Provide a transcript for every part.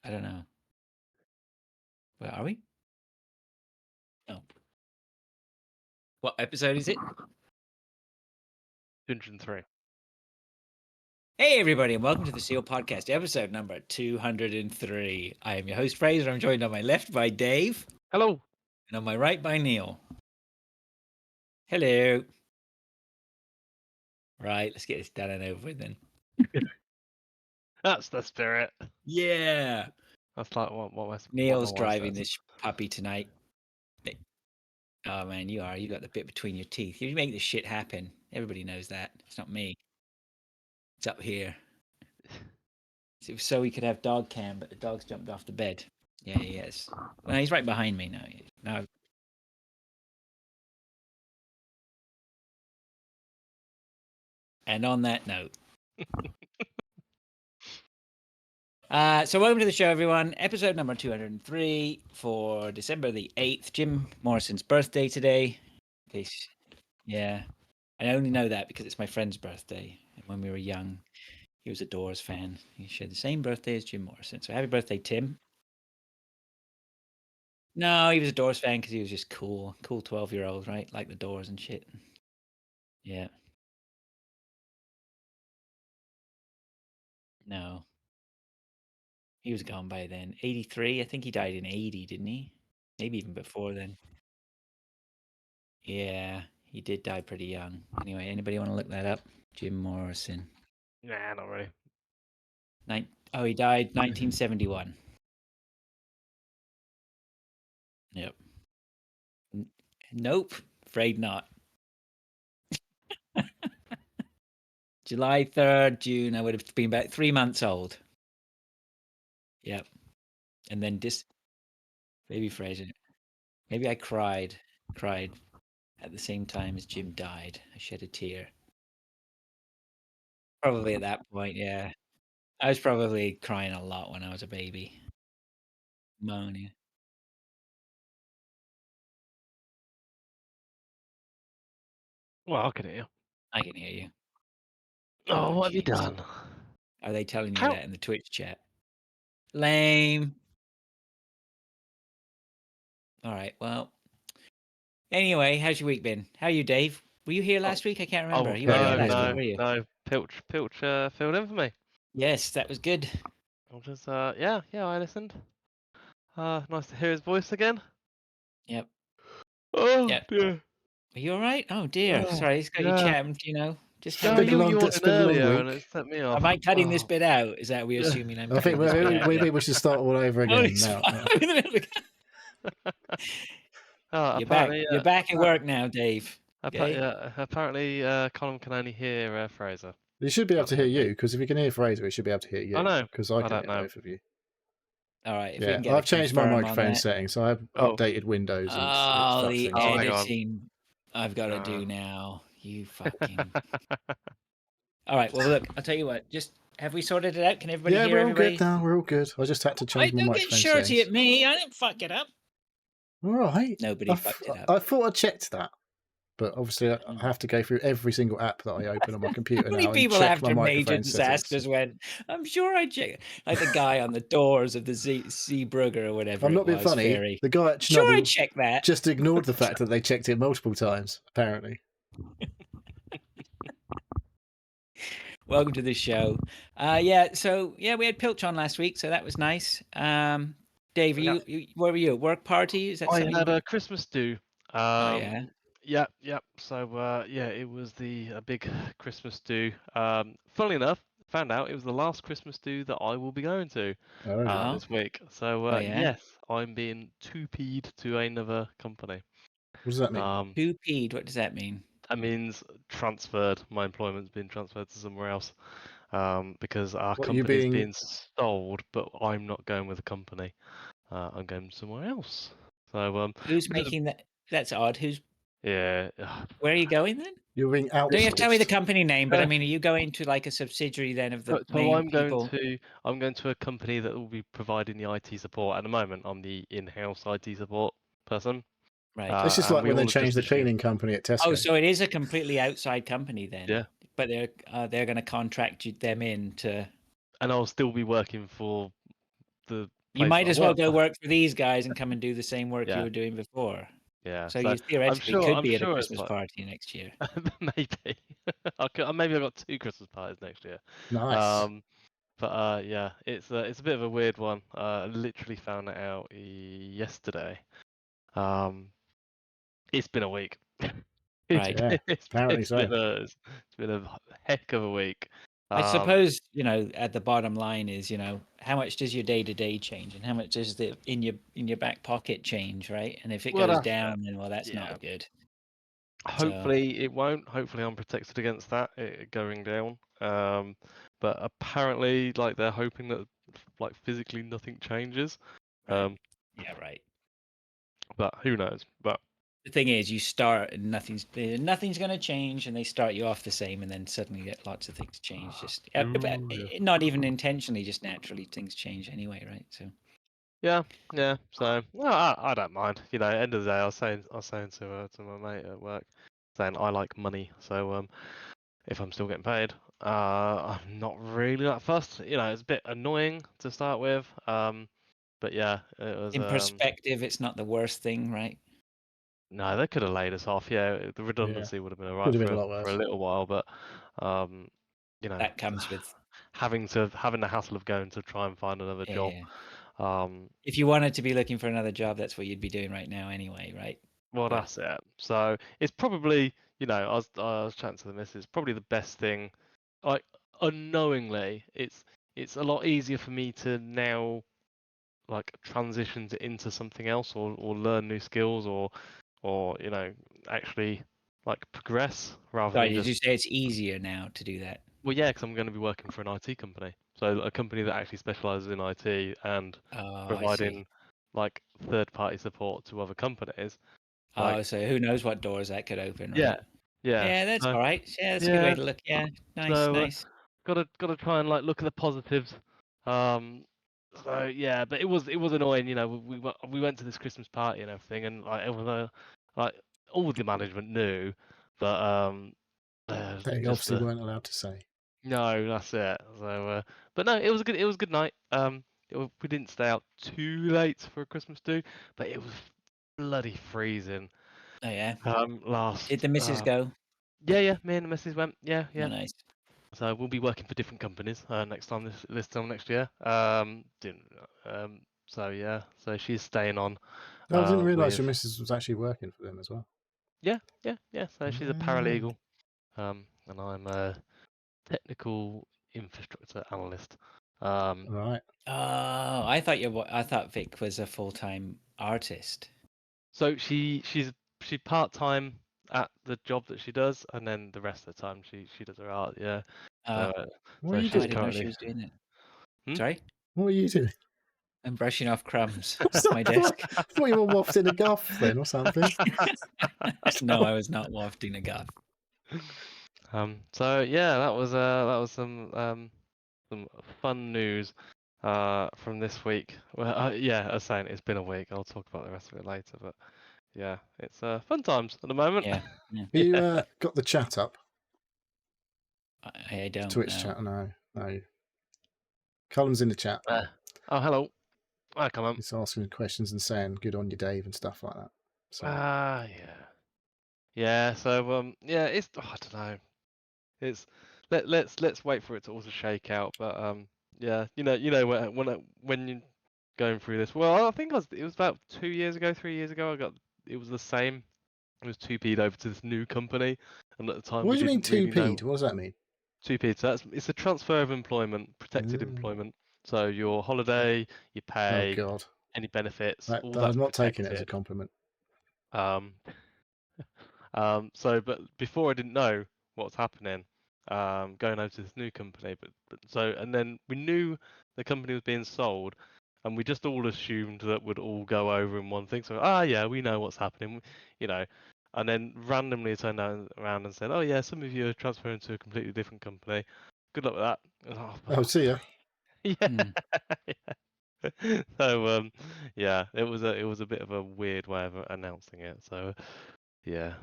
I don't know. Where are we? Oh. What episode is it? 203. Hey, everybody, and welcome to the Seal Podcast, episode number 203. I am your host, Fraser. I'm joined on my left by Dave. Hello. And on my right by Neil. Hello. Right, let's get this done and over with then. That's the spirit. Yeah. That's like what Neil's my wife driving says. this puppy tonight. Oh, man, you are. You got the bit between your teeth. You make this shit happen. Everybody knows that. It's not me. It's up here. It was so we could have dog cam, but the dog's jumped off the bed. Yeah, he is. Well, he's right behind me now. Now. And on that note. So welcome to the show, everyone. Episode number 203 for December the 8th. Jim Morrison's birthday today. Yeah. I only know that because it's my friend's birthday. And when we were young, he was a Doors fan. He shared the same birthday as Jim Morrison. So happy birthday, Tim. No, he was a Doors fan because he was just cool. Cool 12-year-old, right? Like the Doors and shit. Yeah. No. He was gone by then. 83. I think he died in 80, didn't he? Maybe even before then. Yeah, he did die pretty young. Anyway, anybody want to look that up? Jim Morrison. Nah, not really. He died 1971. Yep. Nope. Afraid not. July 3rd, June. I would have been about 3 months old. Yep. And then baby Fraser. Maybe I cried at the same time as Jim died. I shed a tear. Probably at that point, yeah. I was probably crying a lot when I was a baby. Moaning. Well, I can hear you. I can hear you. Oh, what have you jeez. done? Are they telling you How? that in the Twitch chat? Lame. All right. Well, anyway, how's your week been? How are you, Dave? Were you here last week? I can't remember. You weren't here last week, were you? No. Pilch filled in for me. Yes, that was good. I was yeah, I listened. Nice to hear his voice again. Yep. Oh, Yep. dear. Are you all right? Oh dear. Oh, Sorry, it's got you yeah. chatting. Just No, having you a yawned It's in been a long earlier and week. it set me off. Am I cutting this Oh. bit out? Is that we Yeah. assuming I'm I cutting think this bit out? we should start all over Oh, again it's now. Oh, You're back. You're back at work now, Dave. Okay? Apparently, Colin can only hear Fraser. You should be able to hear you, because if you can hear Fraser, he should be able to hear you. I know. Because I can don't hear know. both of you. All right. If we Yeah, can get I've changed my confirm on microphone that. settings, so I've Oh. updated Windows and it's Oh, fucked the things up. editing I've got to do now. You fucking. All right. Well, look. I'll tell you what. Just have we sorted it out? Can everybody Yeah, hear we're all everybody? good now. We're all good. I just had to change my Don't get microphone shirty settings. at me. I didn't fuck it up. All right. Nobody fucked it up. I thought I checked that, but obviously I have to go through every single app that I open on my computer How many now and people check my after major microphone disasters settings. went, I'm sure I checked. Like the guy on the doors of the Seabrugger or whatever. I'm not being funny. Ferry. The guy at Sure, I Chernobyl checked that. just ignored the fact that they checked it multiple times, apparently. Welcome to the show. We had Pilch on last week, so that was nice. Dave, where were you? Work party? Is that I something? had a Christmas do. Yeah. Yeah. So it was a big Christmas do. Funnily enough, found out it was the last Christmas do that I will be going to this week. So yes, I'm being 2P'd to another company. What does that mean? 2P'd, what does that mean? That means transferred. My employment's been transferred to somewhere else. Because our company's being sold, but I'm not going with the company. I'm going somewhere else. So who's making that? That's odd. Yeah. Where are you going then? You're being outsourced. Don't you have to tell me the company name? But I mean, are you going to like a subsidiary then of the main people? I'm going to a company that will be providing the IT support. At the moment, I'm the in-house IT support person. Right. It's just like when they changed the cleaning company at Tesco. Oh, so it is a completely outside company then. Yeah. But they're going to contract them in to. And I'll still be working for the You place might that I as well work go for. work for these guys and come and do the same work you Yeah, were doing before. yeah. So So you theoretically could I'm be at a sure it's Christmas like party next year. maybe maybe I've got 2 Christmas parties next year. Nice. But yeah, it's a bit of a weird one. I literally found it out yesterday. It's been a week. Right. Yeah, apparently so. It's been a heck of a week. I suppose, at the bottom line is, how much does your day-to-day change and how much does the in your back pocket change, right? And if it Well, goes that's down, then that's yeah. not good. So Hopefully it won't. Hopefully I'm protected against that it going down. But apparently, like they're hoping that like physically nothing changes. right. Yeah, right. But who knows? But The thing is, you start and nothing's going to change, and they start you off the same, and then suddenly lots of things change. Just not even intentionally, just naturally things change anyway, right? So yeah. So well, I don't mind. End of the day, I was saying to my mate at work, saying I like money. So if I'm still getting paid, I'm not really that fussed. It's a bit annoying to start with. But yeah, it was. in perspective, it's not the worst thing, right? No, they could have laid us off. Yeah, the Yeah, redundancy would have been could alright have been a for lot for a worse. little while, but um, you know, That comes with having the hassle of going to try and find another job. yeah. Um, If you wanted to be looking for another job, that's what you'd be doing right now anyway, right? well, But that's it. So it's probably, I was chatting to the missus. Probably the best thing, like unknowingly, it's a lot easier for me to now like transition into something else or learn new skills or actually like progress rather sorry, than did you just. say it's easier now to do that? Well, yeah, because I'm going to be working for an IT company, so a company that actually specializes in IT and Oh, I see. providing like third-party support to other companies. Like, Oh, so who knows what doors that could open, yeah, right? yeah, Yeah, that's so all right. Yeah, that's a good way yeah, to look. Yeah, nice, so nice. gotta try and like look at the positives. Um, so yeah, but it was annoying. We went to this Christmas party and everything, and like everyone, like all the management knew, but They just obviously the. weren't allowed to say. No, that's it. So, but no, it was a good night. We didn't stay out too late for a Christmas do, but it was bloody freezing. Oh yeah. Did Last, the missus go? yeah, me and the missus went, yeah, Oh, yeah. nice. So we'll be working for different companies next time this time next year. So yeah, so she's staying on, Oh, I didn't realise with your missus was actually working for them as well. yeah. So she's a Ah, paralegal, and I'm a technical infrastructure analyst. right. Oh, I thought Vic was a full-time artist. So she part-time at the job that she does, and then the rest of the time she does her art. Yeah. So Oh, What are so you I she's doing? didn't know she currently. was doing that. Hmm? Sorry? What are you doing? I'm brushing off crumbs off I my desk. thought you were wafting a guff then or something. No, I was not wafting a guff. So yeah, that was some fun news from this week. Well, yeah, as I was saying, it's been a week. I'll talk about the rest of it later, but yeah, it's fun times at the moment. Yeah. Yeah. Have you Yeah. got the chat up? I don't Twitch know. chat? No, no. Colin's in the chat. Oh, hello. Come on. He's asking questions and saying good on you, Dave, and stuff like that. So Yeah. Yeah, so yeah, I don't know. It's let's wait for it to also shake out. But yeah, when you're going through this. Well, I think it was about 2 years ago, 3 years ago. It was the same. It was 2P'd over to this new company, and at the time what we do you mean didn't really know 2P'd? What does that mean? 2P. So it's a transfer of employment, protected Mm. employment. So your holiday, your Oh pay, God, any benefits, all I'm that's not taking it as a protected. compliment. Um, but before I didn't know what's happening, going over to this new company, and then we knew the company was being sold, and we just all assumed that would all go over in one thing. So yeah, we know what's happening, you know, and then randomly it turned around and said, oh yeah, some of you are transferring to a completely different company. Good luck with that. Oh, see ya. Yeah. Hmm. So yeah, it was a bit of a weird way of announcing it. So yeah,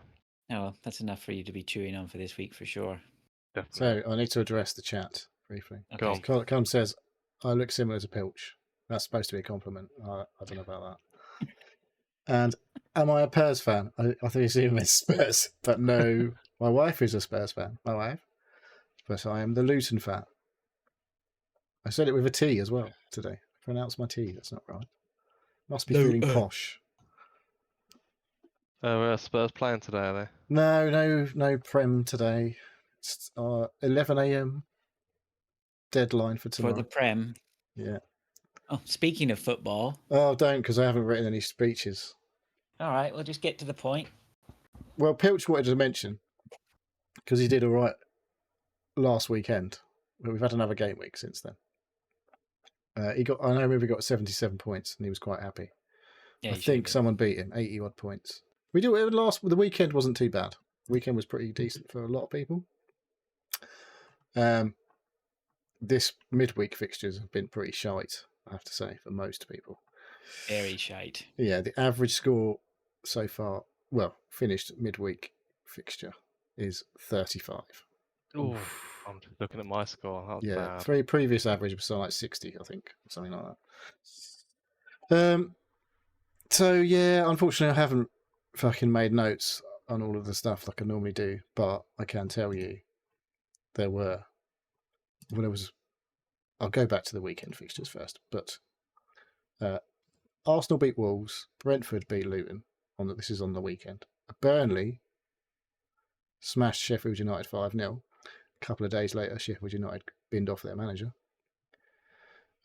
Oh, well, that's enough for you to be chewing on for this week for sure. definitely. So I need to address the chat briefly. Go Okay. on. Colin says I look similar to Pilch. That's supposed to be a compliment. I don't know about that. And am I a Spurs fan? I think you assume it's Spurs, but no. My wife is a Spurs fan. My wife, but I am the Luton fan. I said it with a T as well today. I pronounced my T. That's not right. Must be feeling posh. Oh, Spurs playing today, are they? No Prem today. It's 11 a.m. deadline for tomorrow. For the Prem. Yeah. Oh, speaking of football. Oh, don't, because I haven't written any speeches. All right, we'll just get to the point. Well, Pilch wanted to mention, because he did all right last weekend, but we've had another game week since then. I remember he got 77 points, and he was quite happy. Yeah, I think someone beat him, 80 odd points. The weekend wasn't too bad. The weekend was pretty decent for a lot of people. This midweek fixtures have been pretty shite, I have to say, for most people. Very shite. Yeah, the average score so far, finished midweek fixture is 35. Oh, I'm just looking at my score. That was bad. 3 previous average was like 60, I think, something like that. So yeah, unfortunately, I haven't fucking made notes on all of the stuff like I normally do, but I can tell you I'll go back to the weekend fixtures first, but Arsenal beat Wolves, Brentford beat Luton. This is on the weekend. Burnley smashed Sheffield United 5-0. A couple of days later, Sheffield United binned off their manager,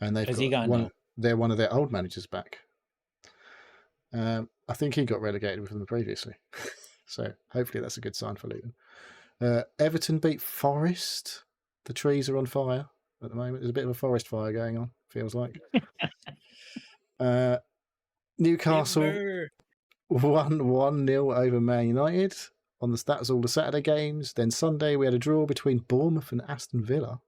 and they're one of their old managers back. I think he got relegated with them previously, so hopefully that's a good sign for Luton. Everton beat Forest. The trees are on fire at the moment. There's a bit of a forest fire going on, feels like. Newcastle won 1-0 over Man United. That was all the Saturday games. Then Sunday we had a draw between Bournemouth and Aston Villa.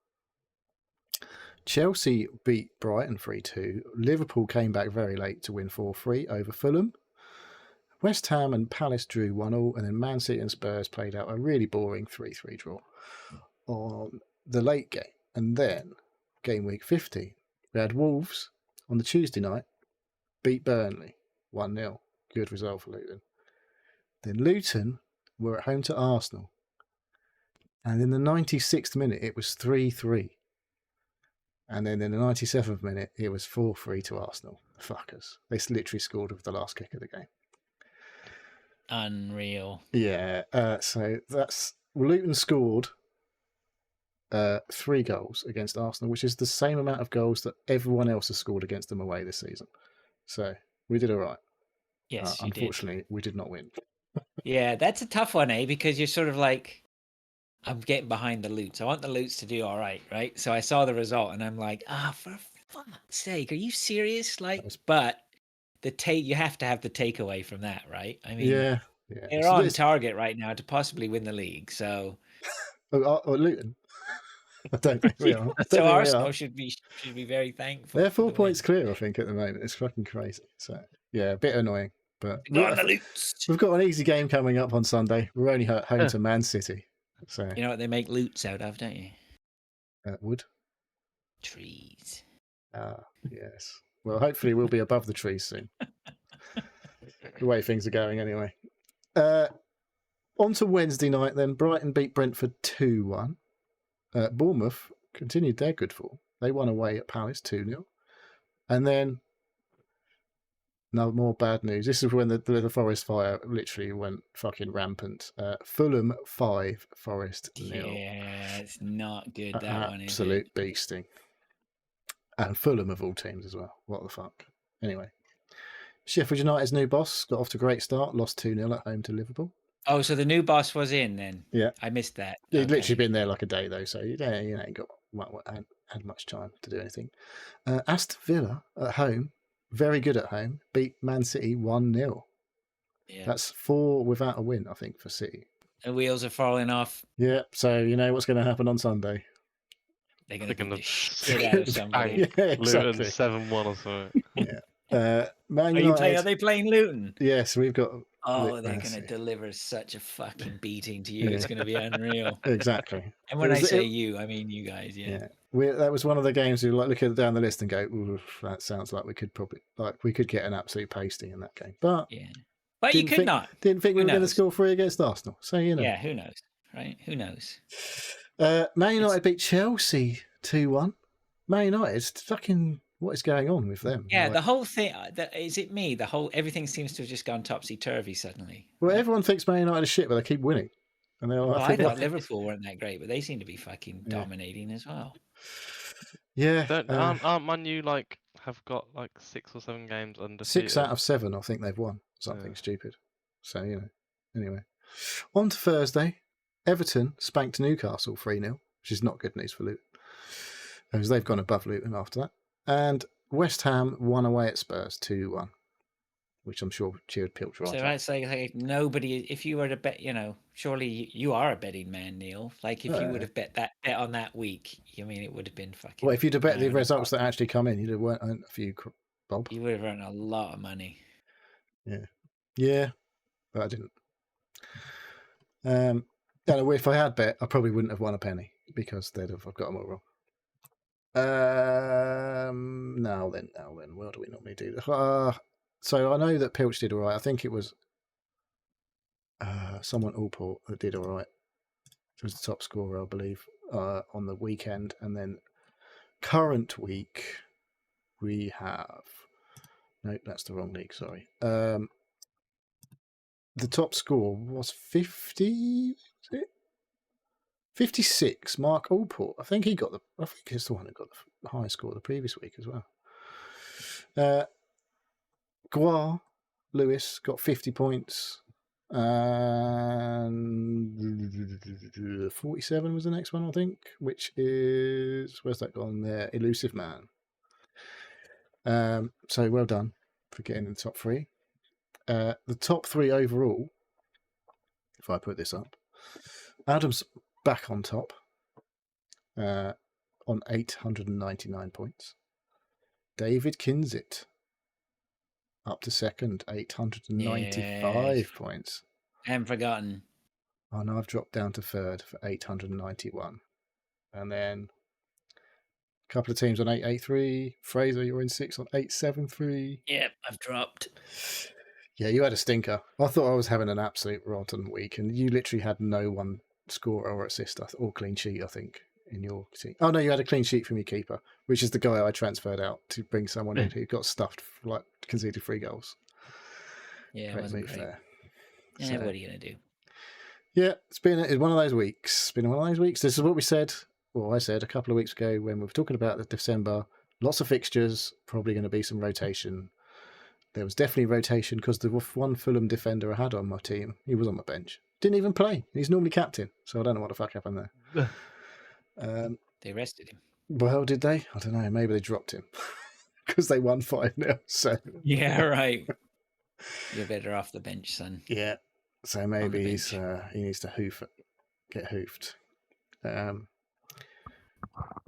Chelsea beat Brighton 3-2. Liverpool came back very late to win 4-3 over Fulham. West Ham and Palace drew 1-1, and then Man City and Spurs played out a really boring 3-3 draw on the late game. And then, game week 50, we had Wolves on the Tuesday night, beat Burnley 1-0. Good result for Luton. Then Luton were at home to Arsenal. And in the 96th minute, it was 3-3. And then in the 97th minute, it was 4-3 to Arsenal. Fuckers. They literally scored with the last kick of the game. Unreal. Yeah. So Luton scored 3 goals against Arsenal, which is the same amount of goals that everyone else has scored against them away this season. So we did all right. Yes, unfortunately, we did not win. Yeah, that's a tough one, Because you're sort of like, I'm getting behind the Lutes. I want the Lutes to do all right, right? So I saw the result, and I'm like, for fuck's sake, are you serious? But you have to have the takeaway from that, right? I mean, yeah. They're on target right now to possibly win the league. So, Luton. I don't think we are. So Arsenal should be very thankful. They're 4 points clear, I think, at the moment. It's fucking crazy. So yeah, a bit annoying. But we've got an easy game coming up on Sunday. We're only home to Man City. So you know what they make Lutes out of, don't you? Wood. Trees. Yes. Well, hopefully we'll be above the trees soon. The way things are going, anyway. On to Wednesday night, then. Brighton beat Brentford 2-1. Bournemouth continued their good form. They won away at Palace 2-0. And then, no more bad news. This is when the forest fire literally went fucking rampant. Fulham 5, Forest 0. Yeah, it's not good, that one, is it? Absolute beasting. And Fulham of all teams as well. What the fuck? Anyway. Sheffield United's new boss got off to a great start. Lost 2-0 at home to Liverpool. Oh, so the new boss was in then? Yeah. I missed that. He'd literally been there like a day, though, so you ain't got had much time to do anything. Aston Villa at home, very good at home, beat Man City 1-0. Yeah. That's 4 without a win, I think, for City. The wheels are falling off. Yeah, so you know what's going to happen on Sunday. They're going to beat the shit out of somebody. Yeah, exactly. Luton 7-1 or something. Yeah. Man United. Are they playing Luton? Yes, we've got. Oh, they're going to deliver such a fucking beating to you. Yeah. It's going to be unreal. Exactly. And when I say you, I mean you guys. Yeah. that was one of the games we look at down the list and go, that sounds like we could get an absolute pasting in that game. But yeah, but you could not. Didn't think we were going to score 3 against Arsenal. So Yeah, who knows, right? Who knows? Man United beat Chelsea 2-1. Man United, fucking, what is going on with them? Yeah, the whole thing. Is it me? Everything seems to have just gone topsy turvy suddenly. Well, everyone thinks Man United is shit, but they keep winning. And I thought Liverpool weren't that great, but they seem to be fucking dominating as well. Yeah. Aren't Man U have got 6 or 7 games undefeated? 6 out of 7, I think they've won. Something stupid. So, anyway. On to Thursday. Everton spanked Newcastle 3-0, which is not good news for Luton, because they've gone above Luton after that. And West Ham won away at Spurs 2-1, which I'm sure cheered Pilch right. So that's like nobody. If you were to bet, surely you are a betting man, Neil. Like if you would have bet on that week, it would have been fucking. Well, if you'd have bet the results that actually come in, you'd have earned a few bob. You would have earned a lot of money. Yeah, but I didn't. If I had bet, I probably wouldn't have won a penny because I've got them all wrong. Now then, where do we normally do this? So I know that Pilch did all right. I think it was someone Allport that did all right. It was the top scorer, I believe, on the weekend. And then current week, we have... No, that's the wrong league, sorry. The top score was 50, was it? 56, Mark Allport. I think it's the one who got the highest score the previous week as well. Guar Lewis got 50 points. And 47 was the next one, I think, which is, where's that gone there? Elusive Man. So well done for getting in the top 3. The top 3 overall, if I put this up, Adam's back on top on 899 points. David Kinsit up to second, 895 points. I haven't forgotten. Oh, no, I've dropped down to third for 891. And then a couple of teams on 883. Fraser, you're in 6th on 873. Yep, I've dropped. Yeah, you had a stinker. I thought I was having an absolute rotten week, and you literally had no one score or assist or clean sheet, I think, in your team. Oh, no, you had a clean sheet from your keeper, which is the guy I transferred out to bring someone in who got stuffed, conceded 3 goals. Yeah, it wasn't great. There. Yeah, so, what are you going to do? Yeah, it's been one of those weeks. This is what we said, I said a couple of weeks ago when we were talking about the December. Lots of fixtures, probably going to be some rotation. There was definitely rotation because the one Fulham defender I had on my team, he was on my bench. Didn't even play. He's normally captain, so I don't know what the fuck happened there. They rested him. Well, did they? I don't know. Maybe they dropped him because they won 5-0. So yeah, right. You're better off the bench, son. Yeah. So maybe he needs to get hoofed.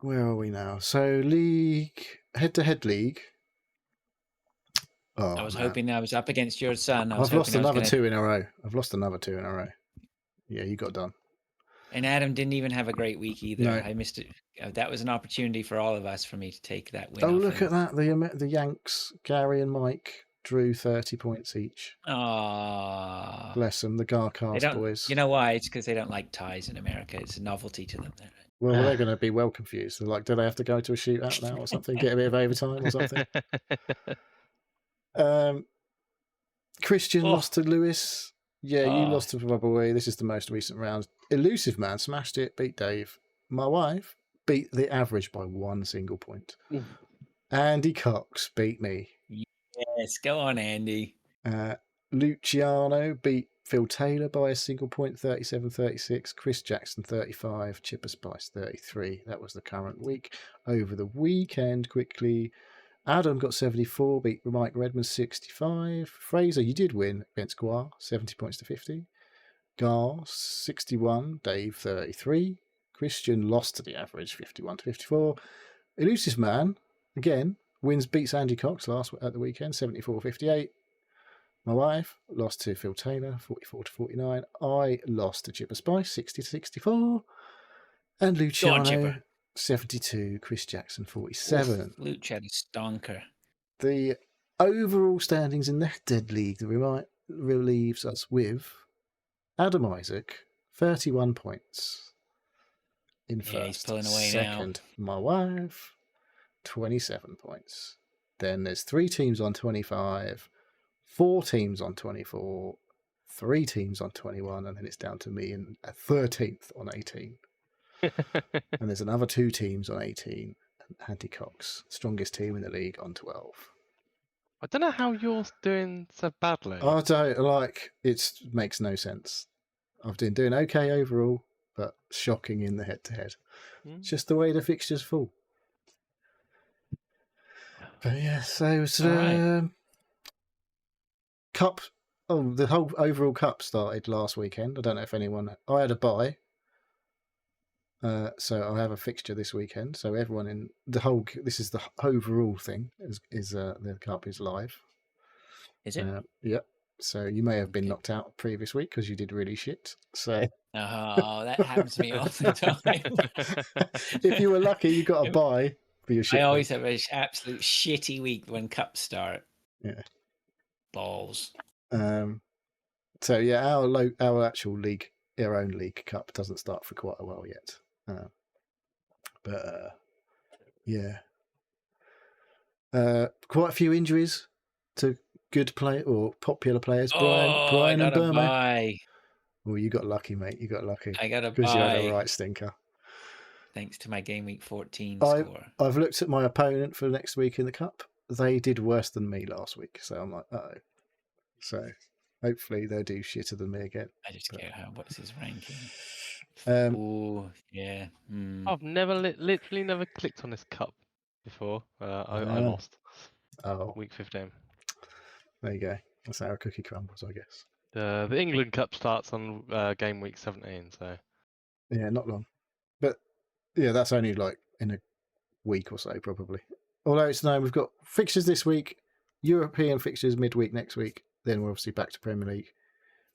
Where are we now? So league, head-to-head league. I was hoping I was up against your son. I've lost another 2 in a row. Yeah, you got done. And Adam didn't even have a great week either. No. I missed it. That was an opportunity for all of us for me to take that win. Oh, look at that. The Yanks, Gary and Mike, drew 30 points each. Aww. Bless them, the Garcast boys. You know why? It's because they don't like ties in America. It's a novelty to them. Well, they're going to be well confused. They're like, do they have to go to a shootout now or something? Get a bit of overtime or something? Christian lost to Lewis. Yeah, you lost to my boy. This is the most recent round. Elusive Man smashed it, beat Dave. My wife beat the average by 1 single point. Ooh. Andy Cox beat me. Yes, go on, Andy. Luciano beat Phil Taylor by a single point, 37-36. Chris Jackson, 35. Chipper Spice, 33. That was the current week. Over the weekend, quickly, Adam got 74, beat Mike Redmond, 65. Fraser, you did win against Guar, 70 points to 50. Gar, 61. Dave, 33. Christian lost to the average, 51 to 54. Elusive Man, again, beats Andy Cox at the weekend, 74-58. My wife lost to Phil Taylor, 44 to 49. I lost to Chipper Spice, 60 to 64. And Luciano 72. Chris Jackson 47. Oof, Luke had a stonker. The overall standings in the Dead League relieves us with Adam Isaac, 31 points. In first. He's pulling away Second, now. my wife, 27 points. Then there's 3 teams on 25, 4 teams on 24, 3 teams on 21, and then it's down to me in 13th on 18. And there's another 2 teams on 18, and Andy Cox, strongest team in the league, on 12. I don't know how you're doing so badly. I don't like it. Makes no sense. I've been doing okay overall, but shocking in the head-to-head. It's just the way the fixtures fall. But yeah, so it's Cup. Oh, the whole overall Cup started last weekend. I don't know if anyone. I had a bye, so I have a fixture this weekend. So everyone in the whole. This is the overall thing. Is the Cup is live. Is it? Yep. So you may have been knocked out previous week because you did really shit. So that happens to me all the time. If you were lucky, you got a bye for your shit. I always have an absolute shitty week when cups start. Yeah. Balls. So yeah, our actual league, our own league cup, doesn't start for quite a while yet. Yeah. Quite a few injuries to good play or popular players. Brian and Burma. Well, you got lucky, mate. You got lucky. I got a because you had a bye. right stinker. Thanks to my game week 14 score. I've looked at my opponent for next week in the cup. They did worse than me last week, so I'm like, uh-oh. So hopefully they'll do shitter than me again. I just care what's his ranking. Oh yeah. I've literally never clicked on this cup before. I lost. Oh, week 15. There you go. That's how a cookie crumbles, I guess. The England Cup starts on game week 17, so yeah, not long. But yeah, that's only like in a week or so, probably. Although it's known we've got fixtures this week, European fixtures midweek next week. Then we're obviously back to Premier League.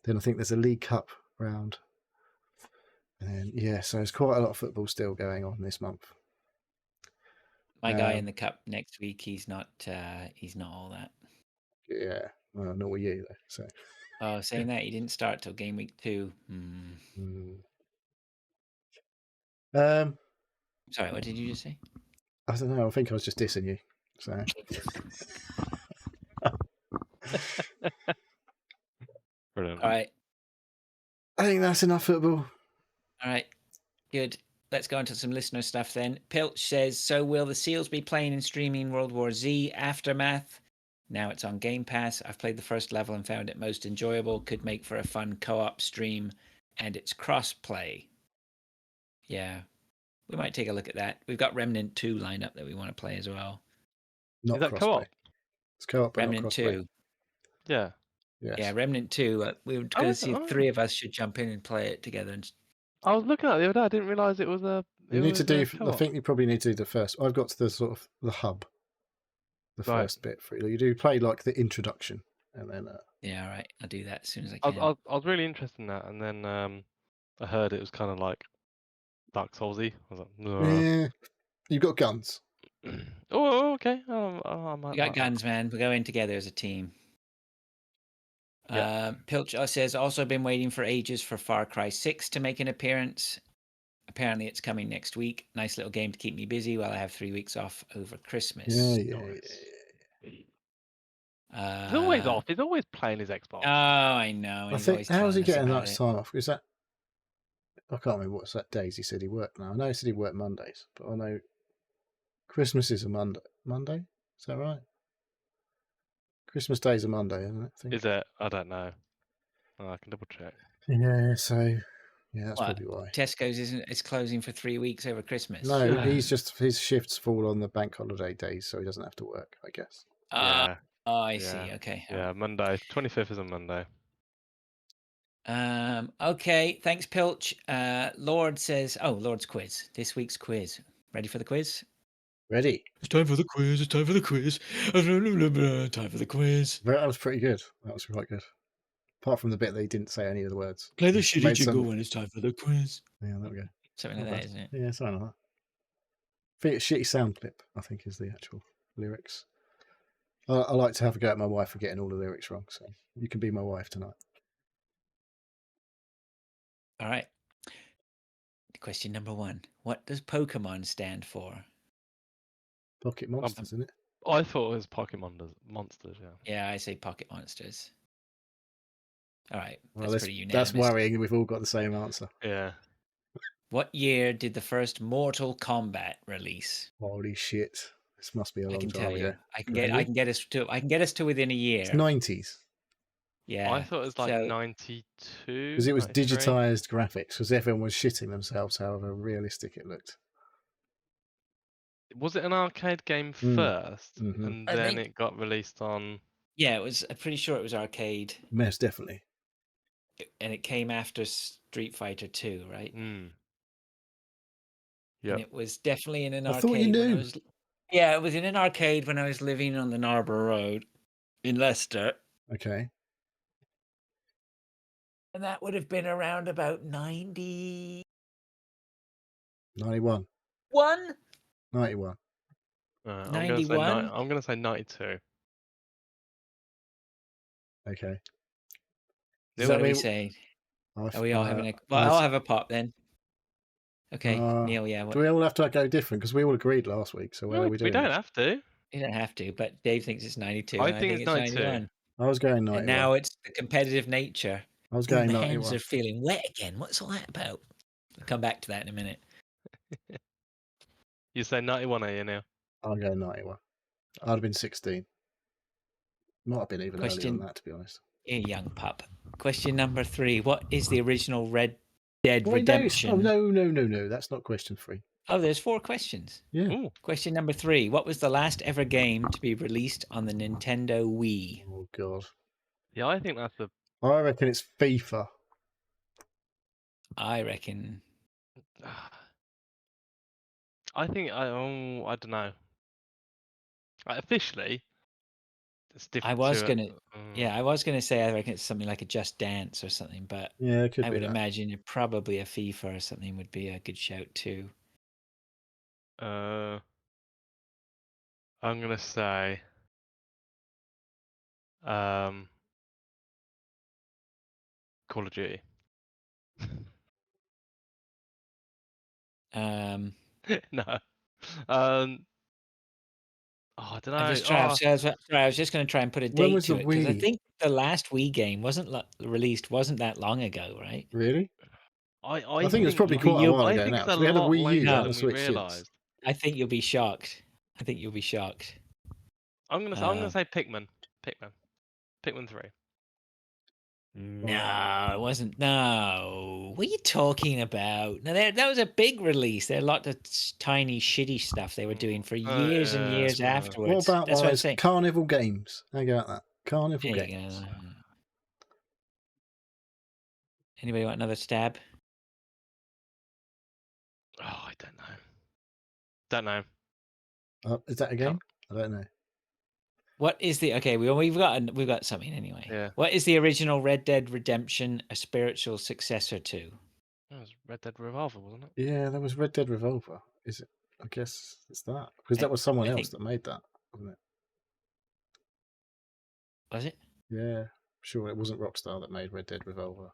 Then I think there's a League Cup round. And then, so there's quite a lot of football still going on this month. My guy in the cup next week, he's not all that. Yeah, well, nor were you though. So. Oh, saying that he didn't start till game week 2. Sorry, what did you just say? I don't know. I think I was just dissing you. So. Brilliant. All right. I think that's enough football. All right. Good. Let's go into some listener stuff then. Pilch says, so will the Seals be playing and streaming World War Z Aftermath? Now it's on Game Pass. I've played the first level and found it most enjoyable. Could make for a fun co-op stream, and it's cross-play. Yeah. We might take a look at that. We've got Remnant 2 lined up that we want to play as well. Not Is that co-op? It's co-op, but Remnant not 2. Yeah. Yes. Yeah, Remnant 2. We were going to see 3 of us should jump in and play it together. And I was looking at it the other day. I didn't realise it was a. You need to do. I think you probably need to do the first. I've got to the sort of the hub. The first bit for you. You do play like the introduction, and then. Yeah, all right. I'll do that as soon as I can. I was really interested in that, and then I heard it was kind of like Dark Soulsy. I was like, yeah, you've got guns. Oh, okay. We got guns, man. We're going together as a team. Yeah. Pilch says, also been waiting for ages for Far Cry 6 to make an appearance. Apparently it's coming next week. Nice little game to keep me busy while I have 3 weeks off over Christmas. Yeah. He's always off. He's always playing his Xbox. Oh, I know. I think, how's he getting that time off? Is that... I can't remember what's that days he said he worked now. I know he said he worked Mondays, but I know Christmas is a Monday. Monday? Is that right? Christmas Day is a Monday, isn't it? Is it? I don't know. I can double check. Yeah, so that's probably why. Tesco's it's closing for 3 weeks over Christmas. No, he's just his shifts fall on the bank holiday days, so he doesn't have to work, I guess. Yeah. Oh, I see. Okay. Yeah, Monday. 25th is a Monday. Okay, thanks, Pilch. Lord says, Lord's quiz. This week's quiz. Ready for the quiz? Ready. It's time for the quiz. It's time for the quiz. Time for the quiz. That was pretty good. That was quite good. Apart from the bit that he didn't say any of the words. Play the shitty jingle when it's time for the quiz. Yeah, there we go. Something like that, isn't it? Yeah, something like that. Shitty sound clip, I think, is the actual lyrics. I like to have a go at my wife for getting all the lyrics wrong, so you can be my wife tonight. All right. Question number 1. What does Pokemon stand for? Pocket Monsters, isn't it? I thought it was Pokemon Monsters, yeah. Yeah, I say Pocket Monsters. All right. Well, That's pretty unanimous. That's worrying. We've all got the same answer. Yeah. What year did the first Mortal Kombat release? Holy shit! This must be a long time ago. I can tell you. I can get us to within a year. It's 90s. Yeah. I thought it was like 92. Because it was 93. digitized graphics, because everyone was shitting themselves however realistic it looked. Was it an arcade game first, and then it got released on? Yeah, it was. I'm pretty sure it was arcade. Most definitely. And it came after Street Fighter 2, right? Yeah. And it was definitely in an arcade. I thought you knew. Yeah, it was in an arcade when I was living on the Narborough Road in Leicester. Okay. And that would have been around about 90. 91. 91. I'm 91? I'm going to say 92. Okay. What are we saying? Are we all having a... Well, I'll have a pop then. Okay, Neil, yeah. Do we all have to go different? Because we all agreed last week, so where are we doing? We don't have to. You don't have to, but Dave thinks it's 92. I think it's 91. I was going 91. And now it's the competitive nature. I was going 91. My hands are feeling wet again. What's all that about? I'll come back to that in a minute. You say 91, are you now? I'll go 91. I'd have been 16. Might have been even earlier than that, to be honest. A young pup. Question number 3. What is the original Red Dead Redemption? No. That's not question 3. Oh, there's 4 questions. Yeah. Ooh. Question number 3. What was the last ever game to be released on the Nintendo Wii? Oh, God. Yeah, I think that's I reckon it's FIFA. I reckon... I think... I don't know. Officially, it's different. I was going to say I reckon it's something like a Just Dance or something, but yeah, it could I be would imagine probably a FIFA or something would be a good shout too. I'm going to say... Call of Duty. No. I don't know. I was just going to try and put a date to it because I think the last Wii game wasn't that long ago, right? Really? I think it was probably quite a while ago now. We had a Wii U and a Switch since. I think you'll be shocked. I'm gonna say Pikmin. Pikmin 3. No, it wasn't. No, what are you talking about? No, that was a big release. There are a lot of tiny, shitty stuff they were doing for years and years afterwards. What about Carnival Games? How about that? Carnival there Games. Anybody want another stab? Oh, I don't know. Is that a game? I don't know. What is the we've got something anyway. Yeah. What is the original Red Dead Redemption a spiritual successor to? That was Red Dead Revolver, wasn't it? Yeah, that was Red Dead Revolver. Is it? I guess it's that because that was someone else that made that, wasn't it? Was it? Yeah, sure. It wasn't Rockstar that made Red Dead Revolver.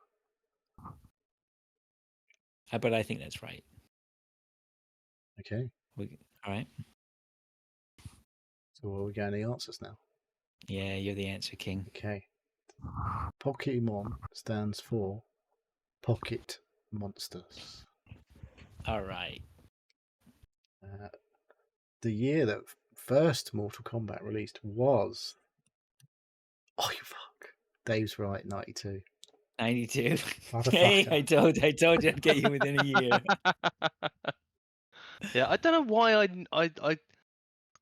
But I think that's right. Okay. All right. So are we getting the answers now? Yeah, you're the answer king. Okay. Pokemon stands for Pocket Monsters. All right. The year that first Mortal Kombat released was... Oh, you fuck. Dave's right, 92. 92. Hey, I told you I'd get you within a year. Yeah, I don't know why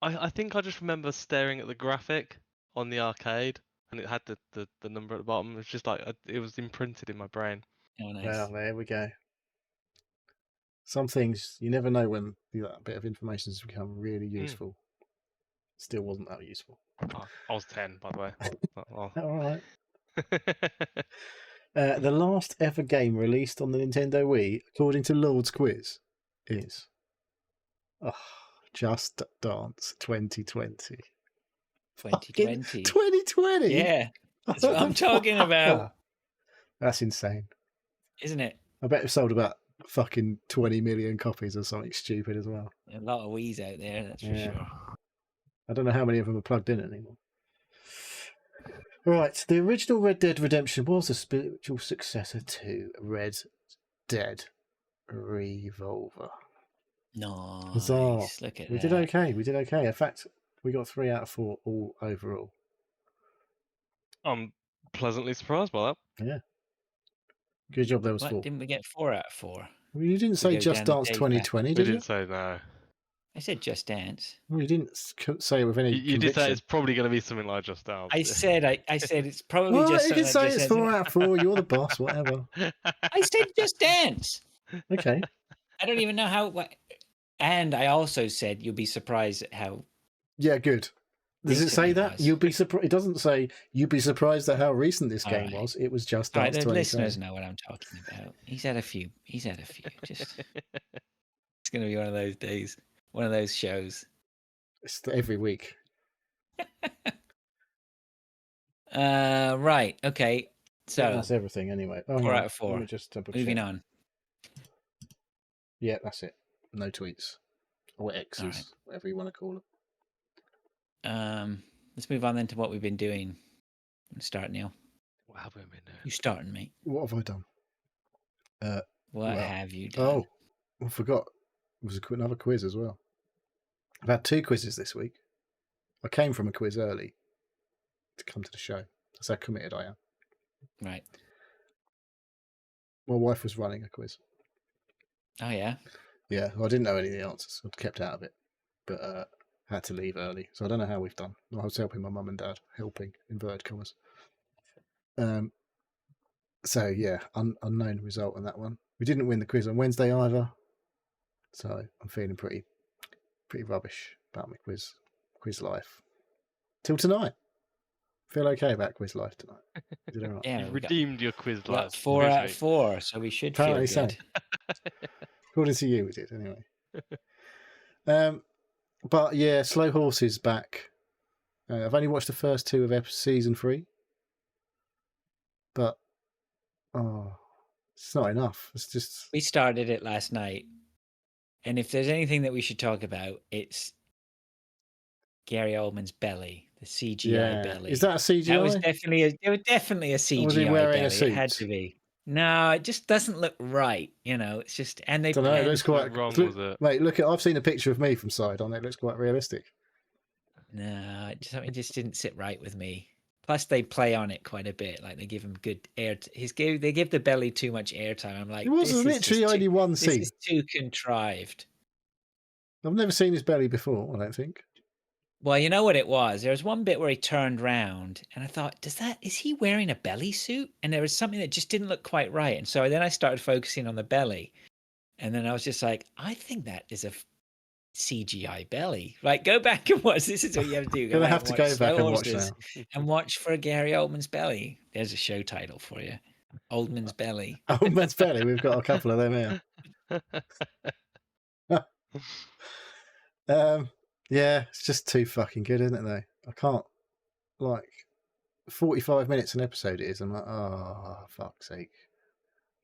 I think I just remember staring at the graphic on the arcade and it had the number at the bottom. It was just like it was imprinted in my brain. Oh, nice. Well, there we go. Some things you never know when that bit of information has become really useful. Still wasn't that useful. Oh, I was 10, by the way. All right. The last ever game released on the Nintendo Wii, according to Lord's Quiz, is... Oh, Just Dance 2020. 2020. 2020? Yeah, that's what I'm talking about. That's insane. Isn't it? I bet it sold about fucking 20 million copies or something stupid as well. A lot of Wii's out there, that's for sure. I don't know how many of them are plugged in anymore. Right, the original Red Dead Redemption was a spiritual successor to Red Dead Revolver. Nice. Huzzah. Look at We that. did okay. We did okay. In fact, we got 3 out of 4 all overall. I'm pleasantly surprised by that. Yeah. Good job there was What, 4. didn't we get 4 out of 4? Well, you didn't say Just Dance 2020, did you? We didn't say no. I said Just Dance. Well, you didn't say it with any You did say conviction. it's probably going to be something like Just Dance. I said it's probably Well, just you can something say like it's Just 4 out of 4. You're the boss, whatever. I said Just Dance. Okay. I don't even know how. And I also said you'll be surprised at how. Yeah, good. Does it say that? You'll be surprised. It doesn't say you'd be surprised at how recent this game was. It was Just Dance 2020. The listeners know what I'm talking about. He's had a few. Just it's going to be one of those days, one of those shows. It's every week. Right. Okay. So that's everything anyway. 4 out of 4. Let me just Moving on. Yeah, that's it. No tweets or X's, whatever you want to call them. Let's move on then to what we've been doing. Start, Neil. What have we been doing? You starting, mate? What have I done? What have you done? Oh, I forgot. It was another quiz as well. I've had 2 quizzes this week. I came from a quiz early to come to the show. That's how committed I am. Right. My wife was running a quiz. Oh, yeah? Yeah, well, I didn't know any of the answers. I kept out of it. But had to leave early. So I don't know how we've done. I was helping my mum and dad. Helping, inverted commas. So, yeah, unknown result on that one. We didn't win the quiz on Wednesday either. So I'm feeling pretty rubbish about my quiz life. Till tonight. Feel okay about quiz life tonight. Did it right? Yeah, you've redeemed your quiz life. 4 out of 4, so we should Apparently feel good. So. According to you, we did anyway. But yeah, Slow Horses back. I've only watched the first 2 of season 3. But it's not enough. It's just we started it last night, and if there's anything that we should talk about, it's Gary Oldman's belly, the CGI belly. Is that a CGI? That was definitely a CGI. Was he wearing belly. a suit? It had to be. No, it just doesn't look right. It's just, and they. Don't know. It looks quite wrong. Was it? Mate, look at. I've seen a picture of me from side on it. It looks quite realistic. No, something just didn't sit right with me. Plus, they play on it quite a bit. Like they give him good air. They give the belly too much airtime. I'm like, it was literally only one scene. This is too contrived. I've never seen his belly before. I don't think. Well, you know what it was? There was one bit where he turned round, and I thought, is he wearing a belly suit? And there was something that just didn't look quite right. And so then I started focusing on the belly, and then I was just like, I think that is a CGI belly. Like, go back and watch. This is what you have to do. Gonna have to go back and watch now. And watch for Gary Oldman's belly. There's a show title for you. Oldman's belly. Oldman's belly. We've got a couple of them here. Yeah, it's just too fucking good, isn't it, though? I can't, 45 minutes an episode it is. I'm like, oh, fuck's sake.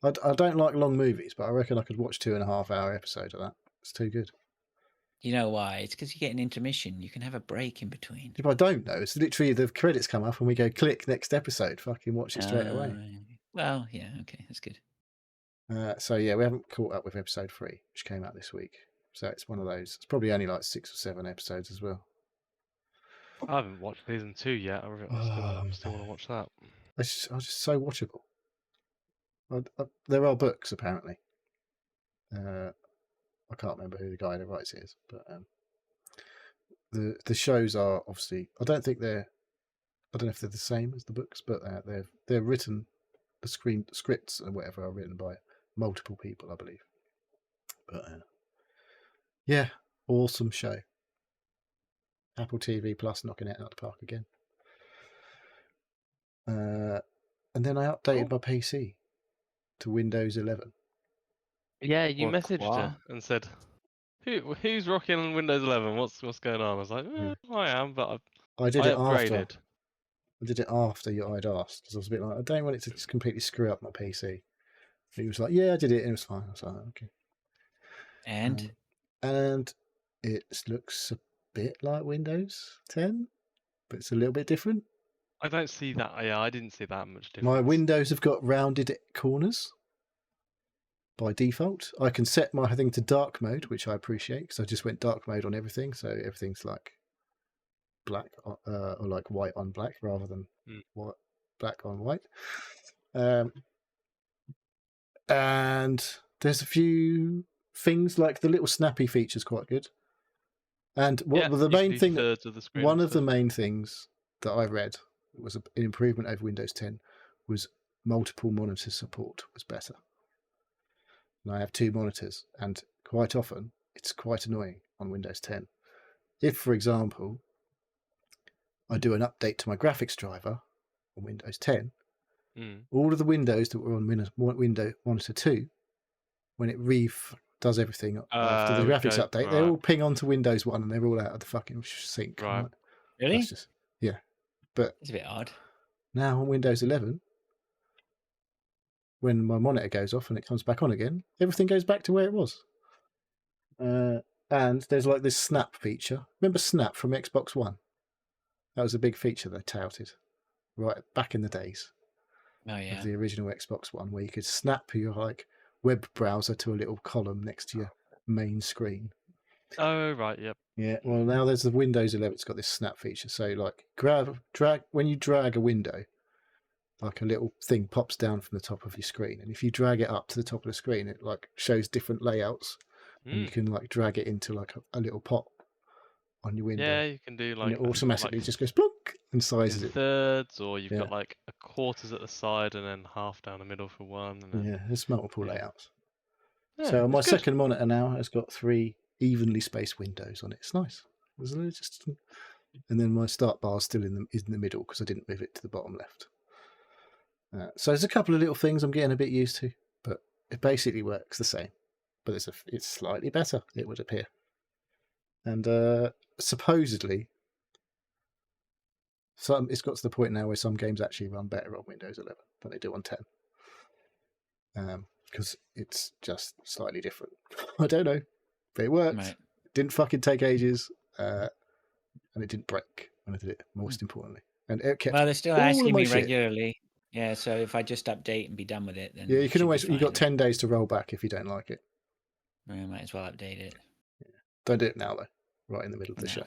I don't like long movies, but I reckon I could watch 2.5-hour episode of that. It's too good. You know why? It's because you get an intermission. You can have a break in between. If I don't know, it's literally the credits come up and we go click next episode. Fucking watch it straight away. Well, yeah, okay, that's good. So yeah, we haven't caught up with episode 3, which came out this week. So it's one of those. It's probably only 6 or 7 episodes as well. I haven't watched season 2 yet. I still want to watch that. It's just so watchable. There are books apparently. I can't remember who the guy that writes it is, but the shows are obviously. I don't know if they're the same as the books, but they're written. The scripts and whatever are written by multiple people, I believe. But yeah, awesome show. Apple TV Plus knocking it out of the park again. And then I updated my PC to Windows 11. Yeah, you messaged her and said, Who's rocking on Windows 11? What's going on? I was like, I am, but I did I it after. upgraded. I did it after I'd asked because I was a bit like, I don't want it to just completely screw up my PC. He was like, yeah, I did it, and it was fine. I was like, okay. And It looks a bit like Windows 10, but it's a little bit different. I don't see that. Yeah, I didn't see that much difference. My windows have got rounded corners by default. I can set my thing to dark mode, which I appreciate because I just went dark mode on everything, so everything's like black or like white on black rather than black on white. And there's a few things like the little snappy feature's quite good. And the main thing, one of the main things that I read was an improvement over Windows 10 was multiple monitor support was better. And I have 2 monitors, and quite often it's quite annoying on Windows 10. If, for example, I do an update to my graphics driver on Windows 10, all of the windows that were on Windows Monitor 2, when it does everything after the graphics update, they all ping onto Windows 1 and they're all out of the fucking sync. Right. Really? That's just, yeah. But it's a bit odd. Now on Windows 11, when my monitor goes off and it comes back on again, everything goes back to where it was. And there's like this snap feature. Remember Snap from Xbox One? That was a big feature they touted right back in the days of the original Xbox One, where you could snap your like web browser to a little column next to your main screen. Oh, right, yep. Yeah, well, now there's the Windows 11. It's got this snap feature. So, like, drag when you drag a window, like a little thing pops down from the top of your screen, and if you drag it up to the top of the screen, it like shows different layouts, and you can like drag it into like a little pot on your window. Yeah, you can do like, and it automatically just goes plunk and sizes it. Thirds, or you've got like a quarters at the side and then half down the middle for one. And then, there's multiple layouts. Yeah, so my second monitor now has got 3 evenly spaced windows on it. It's nice. And then my start bar is still in the middle because I didn't move it to the bottom left. So there's a couple of little things I'm getting a bit used to, but it basically works the same. But it's slightly better, it would appear. And supposedly, it's got to the point now where some games actually run better on Windows 11 than they do on 10. Because it's just slightly different. I don't know, but it worked. Right. It didn't fucking take ages, and it didn't break when I did it, most importantly. And it kept they're still asking me regularly. Yeah, so if I just update and be done with it, then you can always. You've got 10 days to roll back if you don't like it. I might as well update it. Yeah. Don't do it now though. Right in the middle of the show.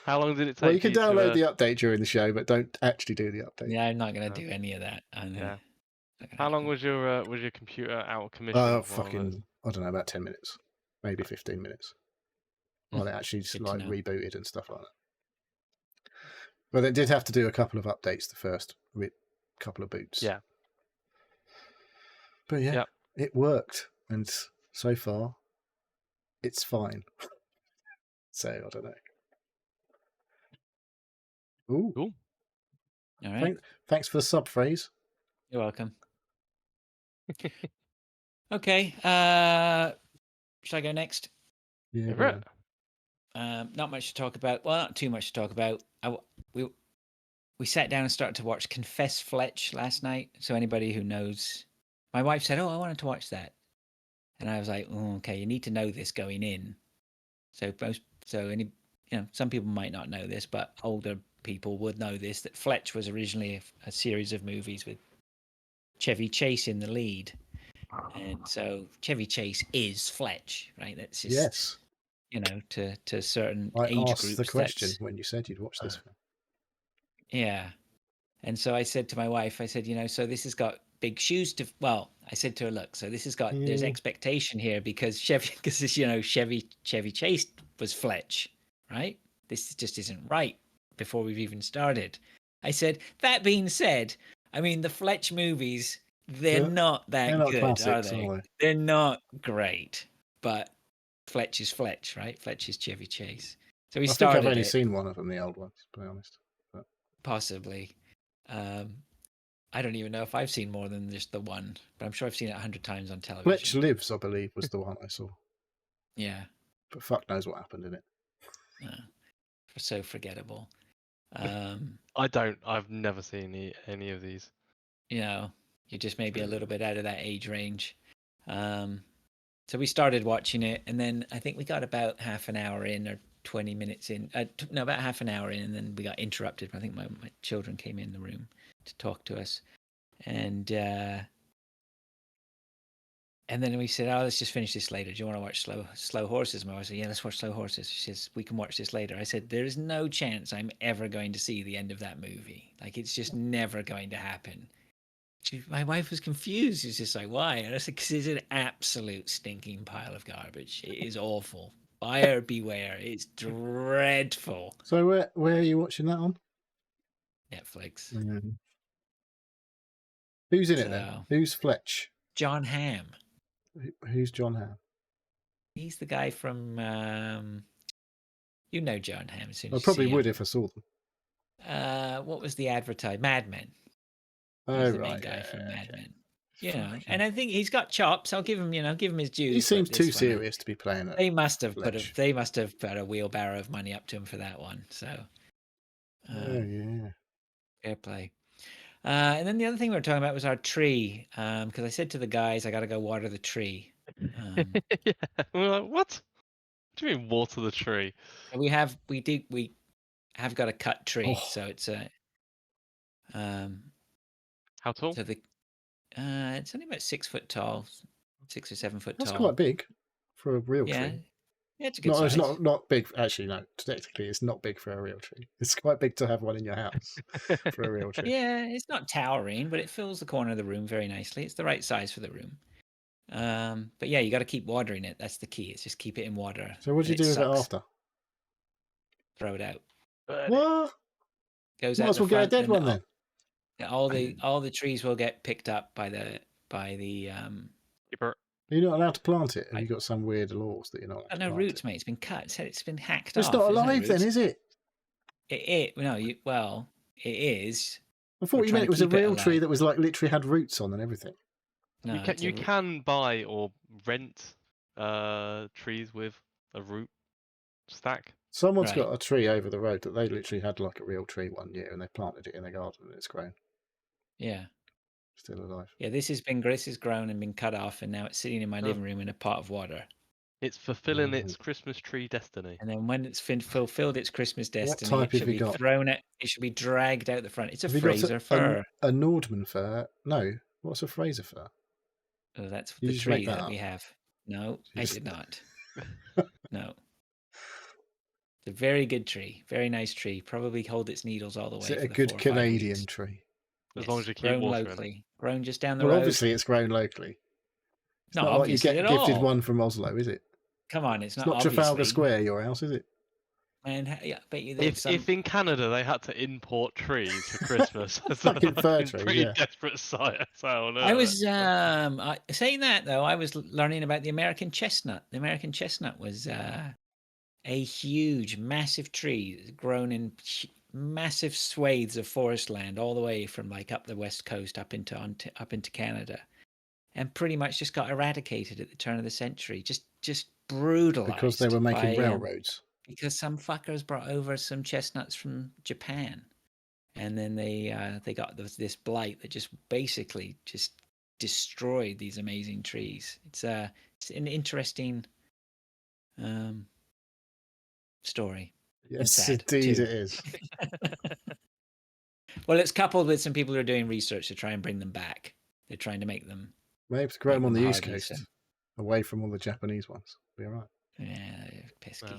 How long did it take? Well, you can download the update during the show, but don't actually do the update. Yeah, I'm not going to do any of that. Yeah. How long was your computer out of commission? I don't know, about 10 minutes, maybe 15 minutes. While it actually like rebooted and stuff like that. But they did have to do a couple of updates the first couple of boots. Yeah. But yeah, it worked, and so far, it's fine. So I don't know. Ooh. Cool. All right. Thanks for the sub phrase. You're welcome. Okay. Should I go next? Yeah. Right. Not much to talk about. Well, not too much to talk about. We sat down and started to watch Confess Fletch last night. So anybody who knows, my wife said, "Oh, I wanted to watch that," and I was like, "Oh, okay, you need to know this going in." Some people might not know this, but older people would know this, that Fletch was originally a series of movies with Chevy Chase in the lead. And so Chevy Chase is Fletch, right? That's just, to certain age groups. I asked the question when you said you'd watch this film. Yeah. And so I said to my wife, I said, so this has got big shoes to, well, I said to her, look, so this has got, there's expectation here because Chevy Chase was Fletch, right? This just isn't right before we've even started. I said, that being said, I mean, the Fletch movies, they're not that good, classics, are they? They're not great, but Fletch is Fletch, right? Fletch is Chevy Chase. So I think I've only seen one of them, the old ones, to be honest. Possibly. I don't even know if I've seen more than just the one, but I'm sure I've seen it 100 times on television. Fletch Lives, I believe, was the one I saw. Yeah. But fuck knows what happened in it. So forgettable. I've never seen any of these. You're just maybe a little bit out of that age range. So we started watching it, and then I think we got about half an hour in or 20 minutes in. About half an hour in, and then we got interrupted. I think my children came in the room to talk to us. And then we said, let's just finish this later. Do you want to watch Slow Horses? My wife said, yeah, let's watch Slow Horses. She says, we can watch this later. I said, there is no chance I'm ever going to see the end of that movie. Like, it's just never going to happen. My wife was confused. She's just like, why? And I said, because it's an absolute stinking pile of garbage. It is awful. Buyer beware. It's dreadful. So where are you watching that on? Netflix. Mm-hmm. Who's in it then? Who's Fletch? John Hamm. Who's John Hamm? He's the guy from, John Hamm. As soon as I probably would if I saw them. What was the advertise? Mad Men. He's the main guy from Mad Men. And I think he's got chops. I'll give him his dues. He seems too serious to be playing it. They must have put a wheelbarrow of money up to him for that one. So, yeah, fair play. And then the other thing we were talking about was our tree, because I said to the guys, I got to go water the tree. Yeah, we're like, what? What do you mean water the tree? We have got a cut tree, so it's a. How tall? So it's only about 6 foot tall, 6 or 7 foot tall. That's quite big for a real tree. Yeah, it's a good size. It's not big. Actually, no. Technically, it's not big for a real tree. It's quite big to have one in your house for a real tree. Yeah, it's not towering, but it fills the corner of the room very nicely. It's the right size for the room. But yeah, you got to keep watering it. That's the key. It's just keep it in water. So what do you do with it after? Throw it out. What? Goes Might out as well get a dead one then. All the trees will get picked up by the keeper. Are you not allowed to plant it? Have you got some weird laws that you're not allowed to no plant roots, it? mate. It's been cut. It's been hacked off. It's not alive then, is it? It is. I thought you meant it was a real tree that was like literally had roots on and everything. No, you can buy or rent trees with a root stack. Someone's got a tree over the road that they literally had like a real tree one year and they planted it in their garden and it's grown. Yeah. Still alive. Yeah, this has grown and been cut off and now it's sitting in my living room in a pot of water. It's fulfilling its Christmas tree destiny. And then when it's fulfilled its Christmas destiny, what type it should be thrown out. It should be dragged out the front. It's a Fraser fir. A Nordman fir? No. What's a Fraser fir? Oh, that's the tree that we have. No, I did not. No. It's a very good tree. Very nice tree. Probably hold its needles all the way. Is it a good Canadian tree? As long as you keep watering. Locally. Grown just down the road. Well, obviously it's grown locally. It's not like you get gifted one from Oslo, is it? Come on, it's not Trafalgar Square, your house, is it? And I bet you if in Canada they had to import trees for Christmas, fucking fir tree, pretty desperate sight. So, no, I was saying that though. I was learning about the American chestnut. The American chestnut was a huge, massive tree grown in massive swathes of forest land, all the way from like up the west coast up into Canada, and pretty much just got eradicated at the turn of the century. Just brutalized because they were making railroads. Because some fuckers brought over some chestnuts from Japan, and then they got this blight that just basically just destroyed these amazing trees. It's an interesting story. Yes, indeed it is. Well, it's coupled with some people who are doing research to try and bring them back. They're trying to make them. Maybe to grow them on the East Coast, away from all the Japanese ones. Be all right. Yeah, pesky. Yeah.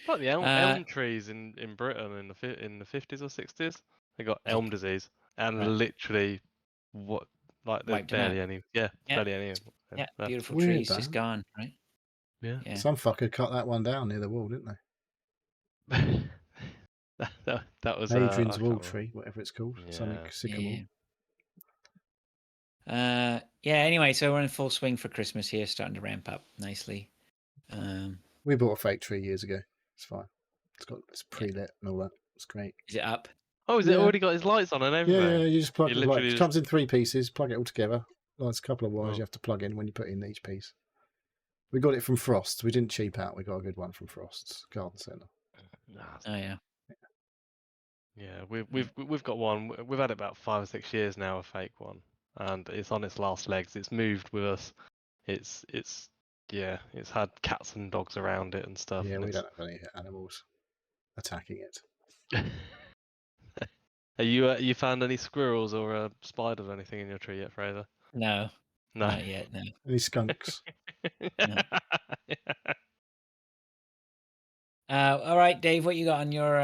Like the elm trees in Britain in the 50s or 60s, they got elm disease and literally barely any. Yeah, barely any. Yeah, beautiful trees just gone, right? Yeah. Some fucker cut that one down near the wall, didn't they? that was Adrian's wall tree, whatever it's called, something sycamore. Anyway, so we're in full swing for Christmas here, starting to ramp up nicely. We bought a fake tree years ago. It's fine. It's pre-lit and all that. It's great. Is it up? Oh, is it already got his lights on and everything? Yeah, you just plug It it. Like, literally it comes in 3 pieces. Plug it all together. There's a couple of wires Oh. you have to plug in when you put in each piece. We got it from Frost. We didn't cheap out. We got a good one from Frost's Garden Centre. Oh yeah. Yeah, we've got one. We've had it about 5 or 6 years now, a fake one, and it's on its last legs. It's moved with us. It's had cats and dogs around it and stuff. Yeah, and we don't have any animals attacking it. Are you found any squirrels or spiders or anything in your tree yet, Fraser? No. No. Not yet. No. Any skunks? No. All right, Dave. What you got on your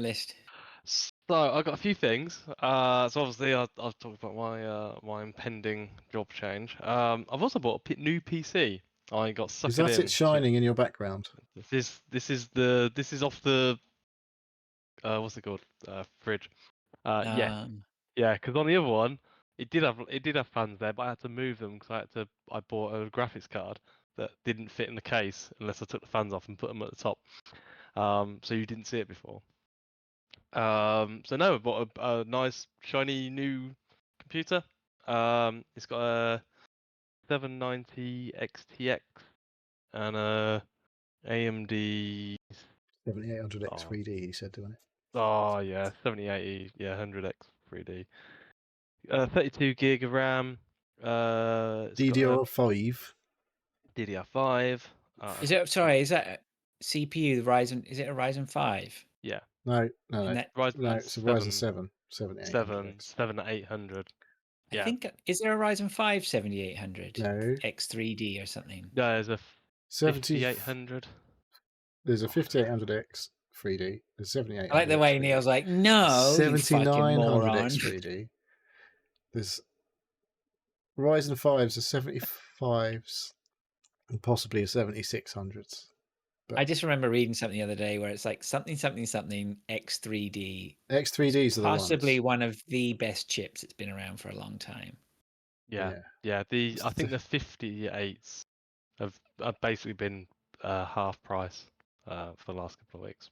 list? So I've got a few things. So obviously I've talked about my impending job change. I've also bought a new PC. I got suckered Is that in. it shining in your background? This is off the what's it called? Fridge. Yeah, because on the other one, it did have fans there, but I had to move them because I bought a graphics card that didn't fit in the case unless I took the fans off and put them at the top. So you didn't see it before. So no, I bought a nice shiny new computer. It's got a 790 XTX and a AMD 7800X 3D, you said, doing it? Oh yeah, 7080, yeah, 100X 3D. 32 gig of RAM. It's got a DDR5. DDR5. Is it? Sorry, is that CPU? The Ryzen? Is it a Ryzen 5? Yeah. No. And that It's a Ryzen 7 7800X. 7 800. I Yeah. think is there a Ryzen 5 7800 No. X3D or something? No, there's a 5800. There's a 5800X 3D. There's I like the 7800X way 3D. Neil's like, no, you fucking moron. 7900X 3D. There's Ryzen 5s, a 75s, and possibly a 7600s. I just remember reading something the other day where it's like something X3D. X3Ds are the ones. Possibly one of the best chips. It's been around for a long time. Yeah. I think the 58s have basically been half price for the last couple of weeks.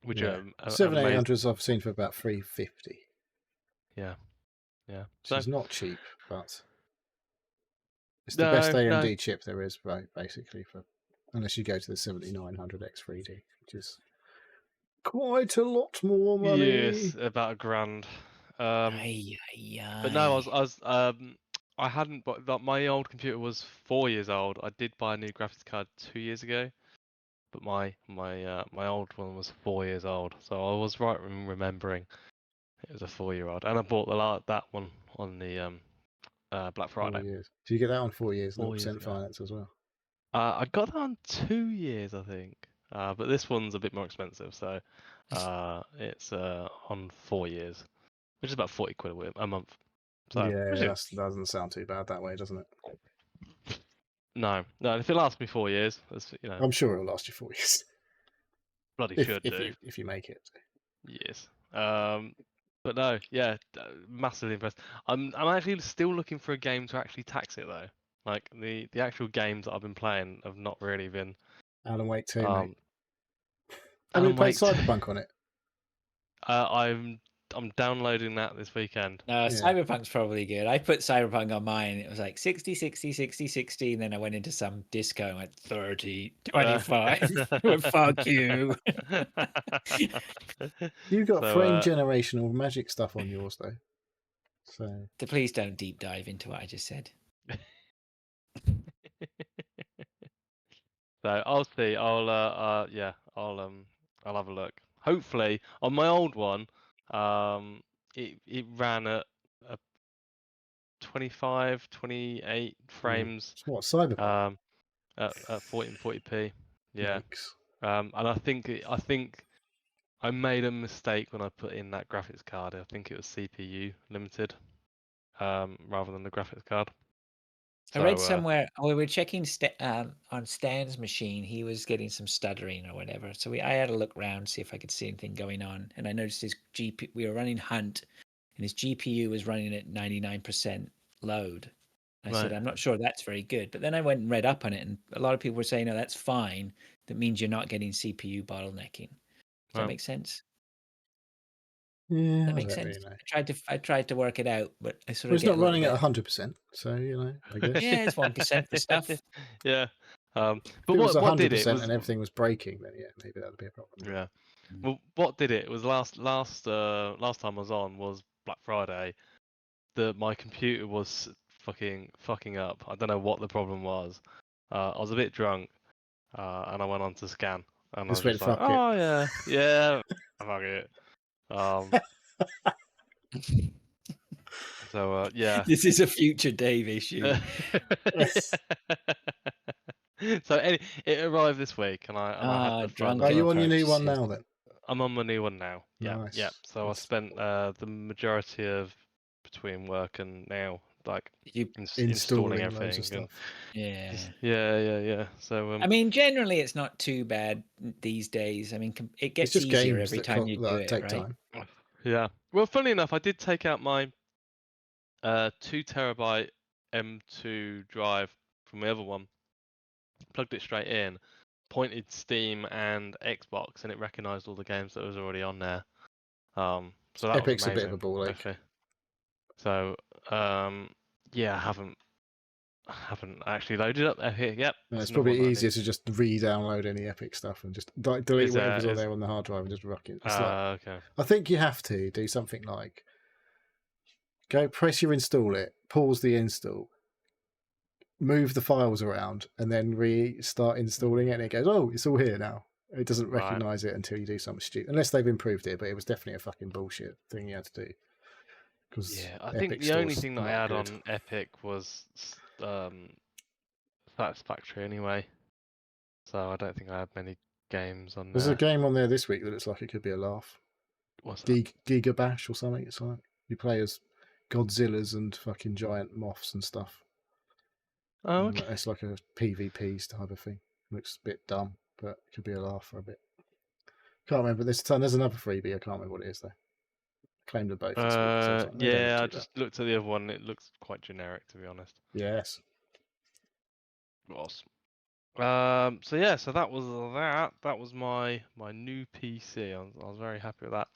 Which are 7800s I've seen for about $350. Yeah. Which is not cheap, but it's the best AMD chip there is, right? Basically, unless you go to the 7900X 3D, which is quite a lot more money. Yes, about $1,000. But no, I hadn't bought. My old computer was 4 years old. I did buy a new graphics card 2 years ago, but my old one was 4 years old. So I was right in remembering it was a 4-year-old, and I bought that one on the Black Friday. 4 years. Do you get that on 4 years? 4 years 0% ago. finance as well. I got that on 2 years, I think. But this one's a bit more expensive, so it's on 4 years, which is about 40 quid a month. So, yeah, that doesn't sound too bad that way, doesn't it? No. If it lasts me 4 years, I'm sure it'll last you 4 years. Bloody should do. If you make it. Yes. But no, yeah, massively impressed. I'm actually still looking for a game to actually tax it though. Like the actual games that I've been playing have not really been. Alan Wake 2, mate. Have you played Cyberpunk on it? I'm downloading that this weekend. No, Cyberpunk's probably good. I put Cyberpunk on mine. It was like 60, 60, 60, 60. And then I went into some disco and went 30, 25. Fuck you. You've got frame generational magic stuff on yours, though. So please don't deep dive into what I just said. So I'll see. I'll have a look. Hopefully, on my old one, it ran at 25, 28 frames. What, Cyberpunk? At 1440p. Yeah. Yikes. And I think I made a mistake when I put in that graphics card. I think it was CPU limited, rather than the graphics card. I read somewhere we were checking on Stan's machine. He was getting some stuttering or whatever. So I had a look around, see if I could see anything going on. And I noticed his GPU. We were running Hunt, and his GPU was running at 99% load. I said, I'm not sure that's very good. But then I went and read up on it, and a lot of people were saying, no, that's fine. That means you're not getting CPU bottlenecking. Does that make sense? Yeah, That I makes don't sense. really know. I tried to work it out, but I sort Well, of it's get not a little running bit. at 100%, so I guess. Yeah, it's 1% for stuff. Yeah. If But it was what did it 100% was and everything was breaking, then yeah, maybe that would be a problem. yeah. Mm. Well, what did it was last time I was on was Black Friday. My computer was fucking up. I don't know what the problem was. I was a bit drunk, and I went on to scan, and I Just was went just like, fuck it. oh yeah, fuck it. Um, so yeah. This is a future Dave issue. So it arrived this week, and I had the fun Are Drunken of. you on your new one purchases. now then? I'm on my new one now. Yeah, yeah. Nice. So I spent the majority of between work and now like You, installing Installing loads of everything and stuff. yeah. yeah. So I mean, generally, it's not too bad these days. I mean, it It's gets just easier games every that, time you do that it, take right? time. yeah. Well, funny enough, I did take out my 2 terabyte M2 drive from the other one, plugged it straight in, pointed Steam and Xbox, and it recognised all the games that was already on there. So that was Epic's a bit of amazing. a ball ache. Okay. So yeah, I haven't actually loaded up Epic. Yep, No, it's it's another one probably that I easier need. to just re-download any Epic stuff and just delete whatever's on there on the hard drive and just rock it. It's like Okay. I think you have to do something like go press your install it, pause the install, move the files around, and then restart installing it, and it goes, oh, it's all here now. It doesn't Right. recognize it until you do something stupid, unless they've improved it. But it was definitely a fucking bullshit thing you had to do. Yeah, I think the only thing that I had on Epic was Satisfactory anyway. So I don't think I had many games on there. There's a game on there this week that looks like it could be a laugh. What's that? Gigabash or something. It's like you play as Godzillas and fucking giant moths and stuff. Oh, okay. It's like a PvP type of thing. Looks a bit dumb, but it could be a laugh for a bit. Can't remember. There's another freebie. I can't remember what it is though. I claimed them both this week, so I was like, yeah, I just looked at the other one. It looks quite generic, to be honest. Yes. Was. So yeah, so that was that. That was my new PC. I was very happy with that.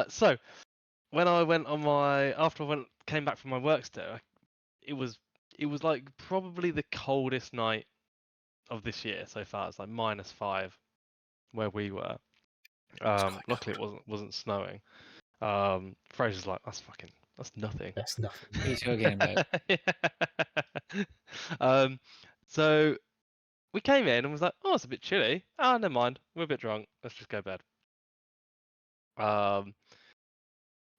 So when I went on after I came back from my work day, it was like probably the coldest night of this year so far. It's like -5 where we were. Luckily it wasn't snowing. Fraser's like, that's nothing. That's nothing. What are you talking about? So we came in and was like, oh, it's a bit chilly. Oh, never mind. We're a bit drunk. Let's just go to bed.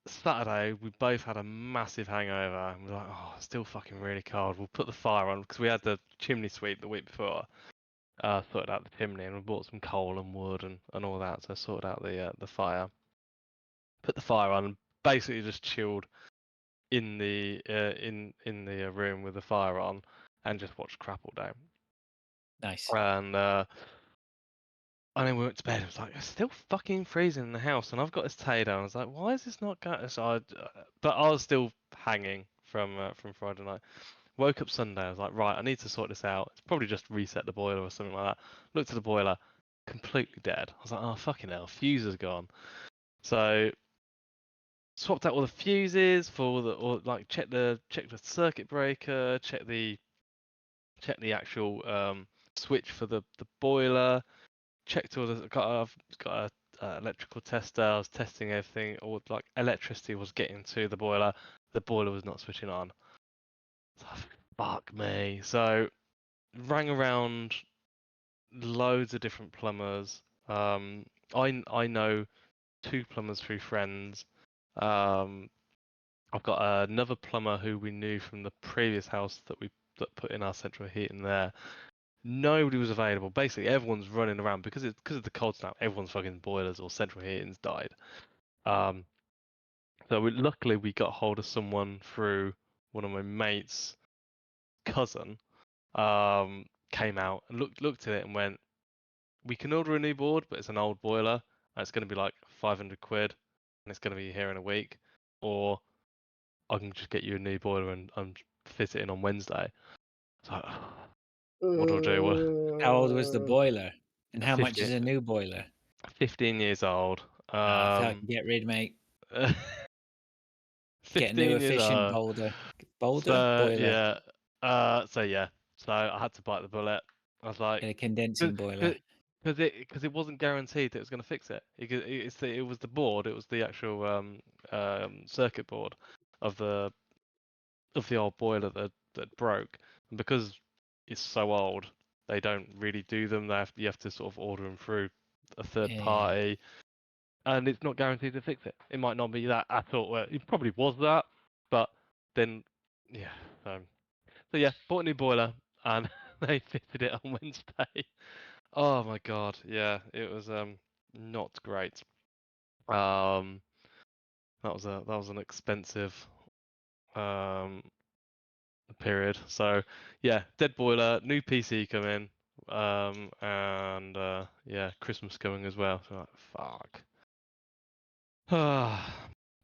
Saturday, we both had a massive hangover, and we're like, oh, it's still fucking really cold. We'll put the fire on because we had the chimney sweep the week before. Sorted out the chimney, and we bought some coal and wood and all that. So I sorted out the fire, put the fire on, and basically just chilled in the room with the fire on, and just watched crap all day. Nice. And then we went to bed. It was like, it's still fucking freezing in the house, and I've got this tay down. I was like, why is this not going? So but I was still hanging from Friday night. Woke up Sunday. I was like, right, I need to sort this out. It's probably just reset the boiler or something like that. Looked at the boiler, completely dead. I was like, oh fucking hell, fuse has gone. So swapped out all the fuses check the circuit breaker, check the actual switch for the boiler. Checked all the I've got a electrical tester. I was testing everything. All like electricity was getting to the boiler. The boiler was not switching on. So, fuck me. So rang around loads of different plumbers. I know 2 plumbers through friends. I've got another plumber who we knew from the previous house that put in our central heating there. Nobody was available. Basically, everyone's running around because of the cold snap. Everyone's fucking boilers or central heating's died. So luckily we got hold of someone through one of my mates' cousin. Came out and looked at it and went, "We can order a new board, but it's an old boiler. And it's going to be like 500 quid, and it's going to be here in a week, or I can just get you a new boiler and fit it in on Wednesday." So, what do I do? How old was the boiler? And how much 50, is a new boiler? 15 years old. Get rid, mate. 15 Get a new years efficient old. boiler. Yeah. So I had to bite the bullet. I was like, Get a condensing boiler. because it wasn't guaranteed that it was going to fix it. It was the board. It was the actual circuit board of the old boiler that broke, and because it's so old, they don't really do them. You have to sort of order them through a third party, and it's not guaranteed to fix it. It might not be that at all. Well, it probably was that, but then yeah. So yeah, bought a new boiler, and they fitted it on Wednesday. Oh my god, yeah, it was not great. That was an expensive period. So yeah, dead boiler, new PC coming, and yeah, Christmas coming as well. So like, fuck.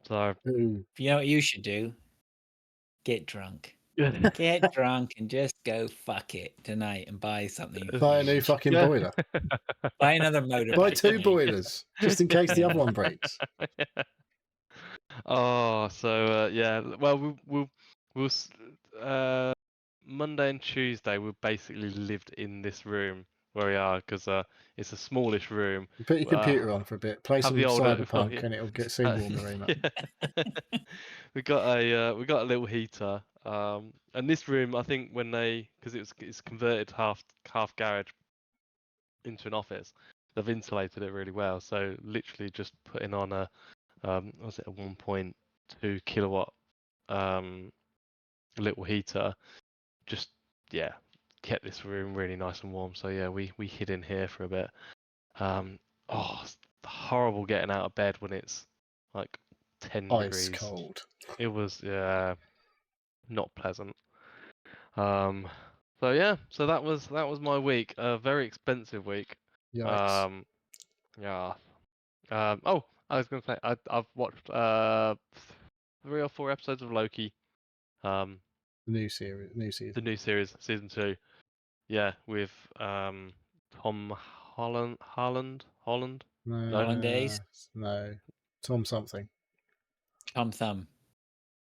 So Ooh. You know what you should do? Get drunk. Get drunk and just go fuck it tonight and buy something. Buy a new huge. fucking boiler. Buy another motorbike. Buy 2 mate. boilers, just in case the other one breaks. Oh, so yeah. Well, we'll Monday and Tuesday we basically lived in this room where we are because it's a smallish room. You put your computer on for a bit, play have some the old Cyberpunk, yeah. and it'll get soon warm the room up. Yeah. we got a little heater. And this room, I think because it's converted half garage into an office, they've insulated it really well. So literally just putting on a was it a 1.2 kilowatt little heater, just yeah, kept this room really nice and warm. So yeah, we hid in here for a bit. It's horrible getting out of bed when it's like 10 Ice degrees. cold. It was not pleasant. So yeah, so that was my week. A very expensive week. Yikes. Yeah. Oh, I was gonna say I've watched 3 or 4 episodes of Loki. The new season. The new series, season 2. Yeah, with Tom Holland. No, Hollandaise? no. Tom something. Tom Thumb.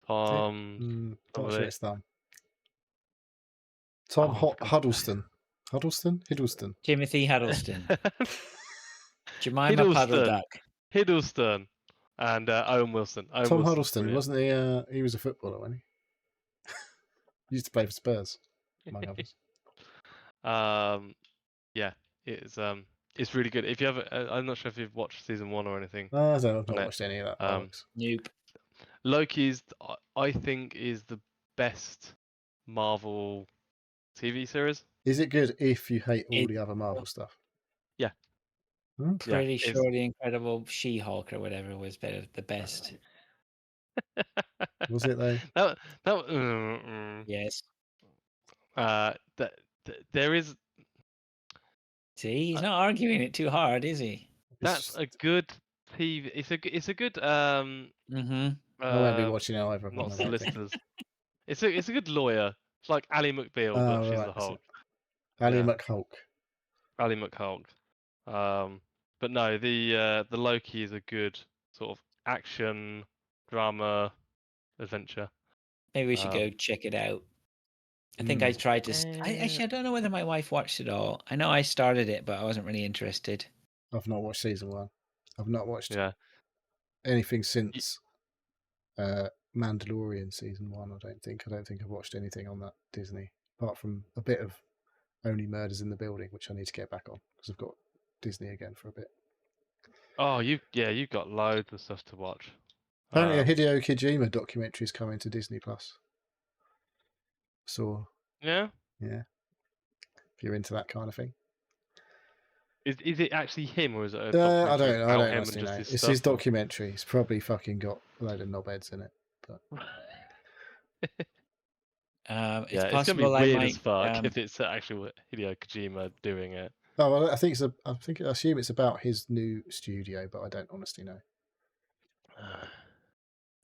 Tom. Not sure it's Thumb. Oh, Tom Huddleston. Hiddleston. Timothy Huddleston. Jemima Puddle Duck. Hiddleston. And Owen Wilson. Tom Huddleston, wasn't he? He was a footballer, wasn't he? He used to play for Spurs, among others. Yeah, it's really good. If you have, I'm not sure if you've watched season 1 or anything. I've not watched any of that. Nope. Loki's, I think, is the best Marvel TV series. Is it good if you hate all the other Marvel stuff? Yeah. Pretty sure the Incredible She-Hulk or whatever was the best. Was it though? Yes. There is. See, he's not arguing it too hard, is he? That's a good TV. It's a good. I won't be watching it either. Not solicitors. It's a good lawyer. It's like Ally McBeal, but she's the Hulk. Ally McHulk. Ally McHulk. But no, the Loki is a good sort of action drama adventure. Maybe we should go check it out. I think I tried to. I don't know whether my wife watched it all. I know I started it, but I wasn't really interested. I've not watched season 1. I've not watched anything since Mandalorian season 1. I don't think I've watched anything on that Disney, apart from a bit of Only Murders in the Building, which I need to get back on because I've got Disney again for a bit. Oh, you've got loads of stuff to watch. Apparently, a Hideo Kojima documentary is coming to Disney Plus. So yeah, if you're into that kind of thing. Is it actually him or is it a documentary? I don't him honestly and just know. his It's stuff, his documentary. He's probably fucking got a load of knobheads in it. But it's it's gonna be possible weird as fuck if it's actually Hideo Kojima doing it. Oh, well, I assume it's about his new studio, but I don't honestly know.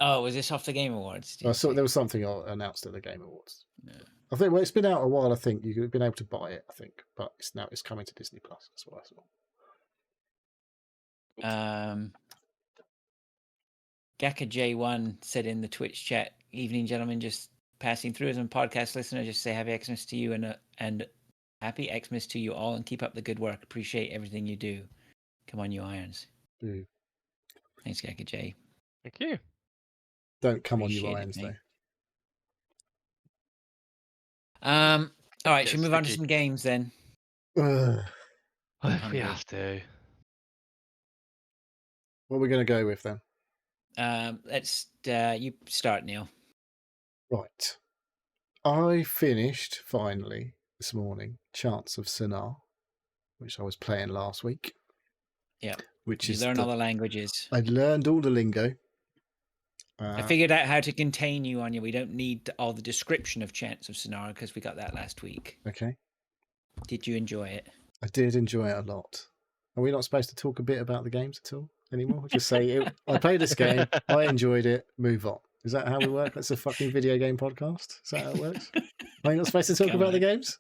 Oh, was this off the Game Awards? I saw there was something announced at the Game Awards. Yeah. I think it's been out a while. I think you've been able to buy it. I think, but it's coming to Disney Plus. That's what I saw. Gaka J1 said in the Twitch chat, "Evening, gentlemen. Just passing through as a podcast listener. Just say happy Xmas to you and happy Xmas to you all, and keep up the good work. Appreciate everything you do. Come on, you irons." Thanks, Gaka J. Thank you. Don't come on, you irons, mate. though. All right, should we move on to some games then? If we have to. What are we going to go with then? Let's you start, Neil. Right. I finished finally this morning Chants of Sinar, which I was playing last week. Yeah. Which you learn all the languages. I'd learned all the lingo. I figured out how to contain you on you. We don't need all the description of Chants of Sinar because we got that last week. Okay. Did you enjoy it? I did enjoy it a lot. Are we not supposed to talk a bit about the games at all anymore? Just say, I played this game, I enjoyed it, move on. Is that how we work? That's a fucking video game podcast? Is that how it works? Are you not supposed to talk about the games?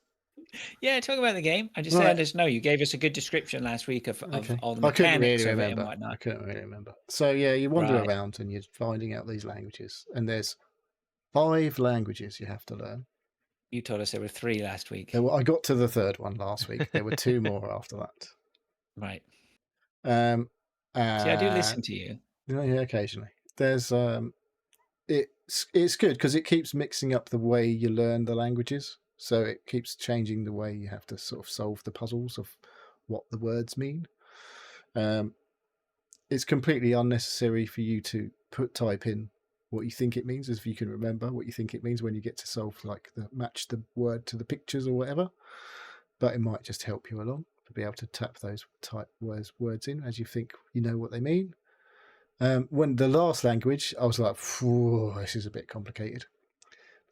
Yeah, talk about the game. I just said, just know you gave us a good description last week of all the mechanics of it and whatnot. I couldn't really remember. So yeah, you wander around and you're finding out these languages, and there's 5 languages you have to learn. You told us there were 3 last week. I got to the 3rd one last week. There were 2 more after that. Right. See, I do listen to you. Yeah, occasionally. There's it's good because it keeps mixing up the way you learn the languages. So it keeps changing the way you have to sort of solve the puzzles of what the words mean. It's completely unnecessary for you to type in what you think it means, as if you can remember what you think it means when you get to solve, like, match the word to the pictures or whatever. But it might just help you along to be able to tap those type words in as you think you know what they mean. When the last language, I was like, this is a bit complicated.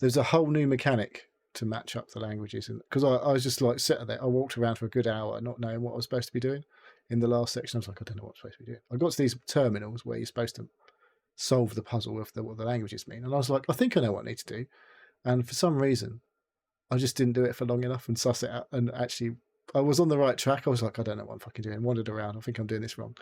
There's a whole new mechanic to match up the languages, and because I was just like sitting there, I walked around for a good hour not knowing what I was supposed to be doing. In the last section, I was like, I don't know what I'm supposed to be doing. I got to these terminals where you're supposed to solve the puzzle of what the languages mean, and I was like, I think I know what I need to do. And for some reason, I just didn't do it for long enough and suss it out. And actually, I was on the right track. I was like, I don't know what I'm fucking doing. Wandered around. I think I'm doing this wrong.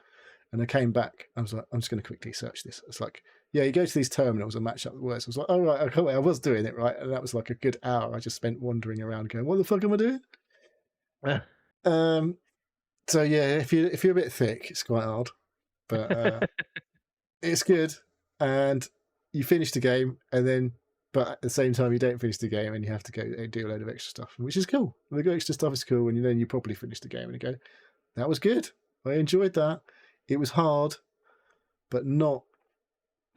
And I came back. I was like, I'm just going to quickly search this. It's like, yeah, you go to these terminals and match up the words. I was like, oh, right, okay, I was doing it right. And that was like a good hour I just spent wandering around going, what the fuck am I doing? So, yeah, if you're a bit thick, it's quite hard. But it's good. And you finish the game, but at the same time, you don't finish the game and you have to go and do a load of extra stuff, which is cool. The extra stuff is cool. And then you probably finish the game and you go, that was good. I enjoyed that. It was hard, but not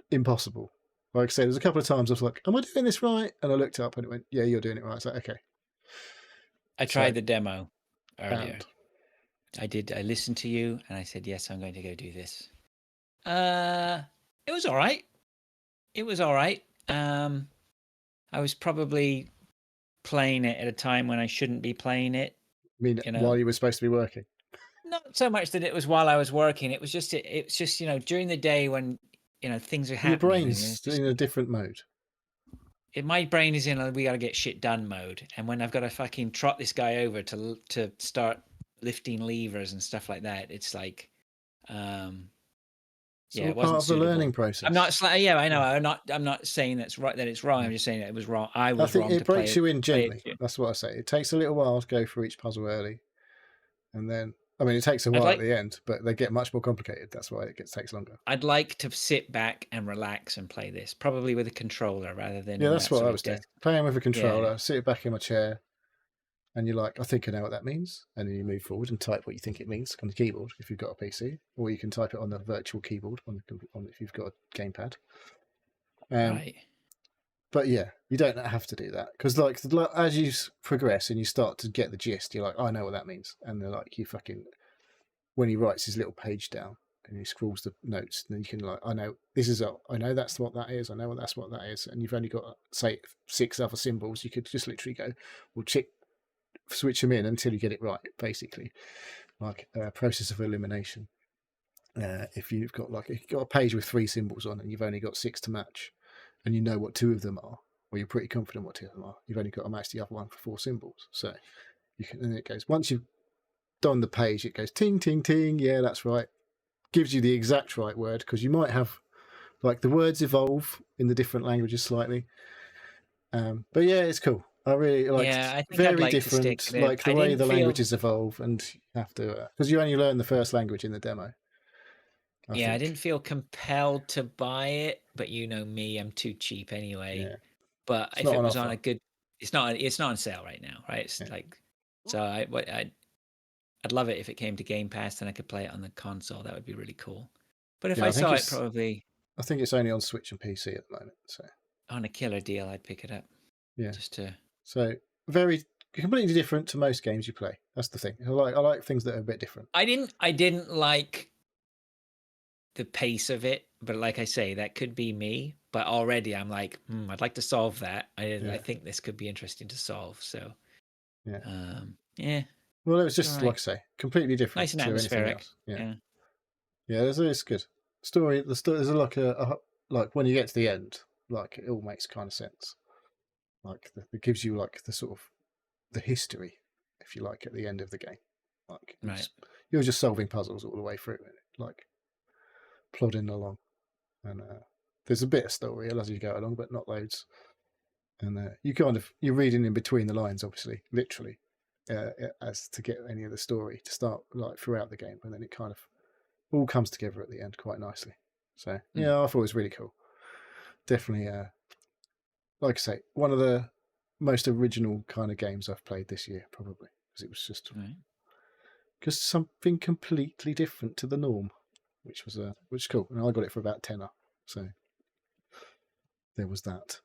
impossible. Like I said, there's a couple of times I was like, am I doing this right? And I looked up and it went, yeah, you're doing it right. I was like, okay. I tried the demo earlier. I listened to you and I said, yes, I'm going to go do this. It was all right. I was probably playing it at a time when I shouldn't be playing it. I mean, while you were supposed to be working? Not so much that it was while I was working. It was just, during the day when, things are happening. Your brain's in a different mode. My brain is in we got to get shit done mode. And when I've got to fucking trot this guy over to start lifting levers and stuff like that, it's like, it wasn't part of the learning process. I'm not. Yeah, I know. I'm not saying that's right. That it's wrong. I'm just saying that it was wrong. I think it breaks you in gently. That's what I say. It takes a little while to go through each puzzle early, and then it takes a while at the end, but they get much more complicated. That's why it takes longer. I'd like to sit back and relax and play this, probably with a controller rather than. Yeah, that's what I was doing. Playing with a controller, sit back in my chair, and you're like, I think I know what that means, and then you move forward and type what you think it means on the keyboard if you've got a PC, or you can type it on the virtual keyboard if you've got a gamepad. Right. But yeah, you don't have to do that because, as you progress and you start to get the gist, you're like, I know what that means, and they're like, when he writes his little page down and he scrawls the notes, then you can I know I know that's what that is. I know that's what that is, and you've only got say 6 other symbols. You could just literally go, well, switch them in until you get it right, basically, like a process of elimination. If you've got a page with 3 symbols on and you've only got 6 to match, and you know what 2 of them are, or you're pretty confident what 2 of them are, you've only got to match the other one for 4 symbols. So you can, and it goes, once you've done the page, it goes ting ting ting, yeah, that's right, gives you the exact right word, because you might have like the words evolve in the different languages slightly. But yeah, it's cool. I really like. Yeah, I think I'd very like to stick different, with it. like the I way didn't the feel. languages evolve, and you have to because you only learn the first language in the demo. I Yeah, I think. didn't feel compelled to buy it, but you know me, I'm too cheap anyway. Yeah, But it's if not it on was on offer. a good, it's not on sale right now, right? It's Yeah. like, so I'd love it if it came to Game Pass and I could play it on the console. That would be really cool. But if Yeah, I I think saw it it's. probably I think it's only on Switch and PC at the moment. So on a killer deal, I'd pick it up. yeah. Just to. So very completely different to most games you play. That's the thing. I like things that are a bit different. I didn't like the pace of it, but like I say, that could be me. But already I'm like, I'd like to solve that. I think this could be interesting to solve. So yeah. Yeah. Well, it was just right. like I say, completely different Nice and to anything atmospheric. else. Yeah. It's good. Story. The story. There's like like when you get to the end, like it all makes kind of sense. Like it gives you like the sort of the history, if you like, at the end of the game. Like you're just solving puzzles all the way through, like plodding along. And there's a bit of story as you go along, but not loads. And you're reading in between the lines, obviously, literally, as to get any of the story to start like throughout the game, and then it kind of all comes together at the end quite nicely. So yeah, I thought it was really cool. Definitely, like I say, one of the most original kind of games I've played this year, probably, because it was just something completely different to the norm, which was cool. And I got it for about £10, so there was that.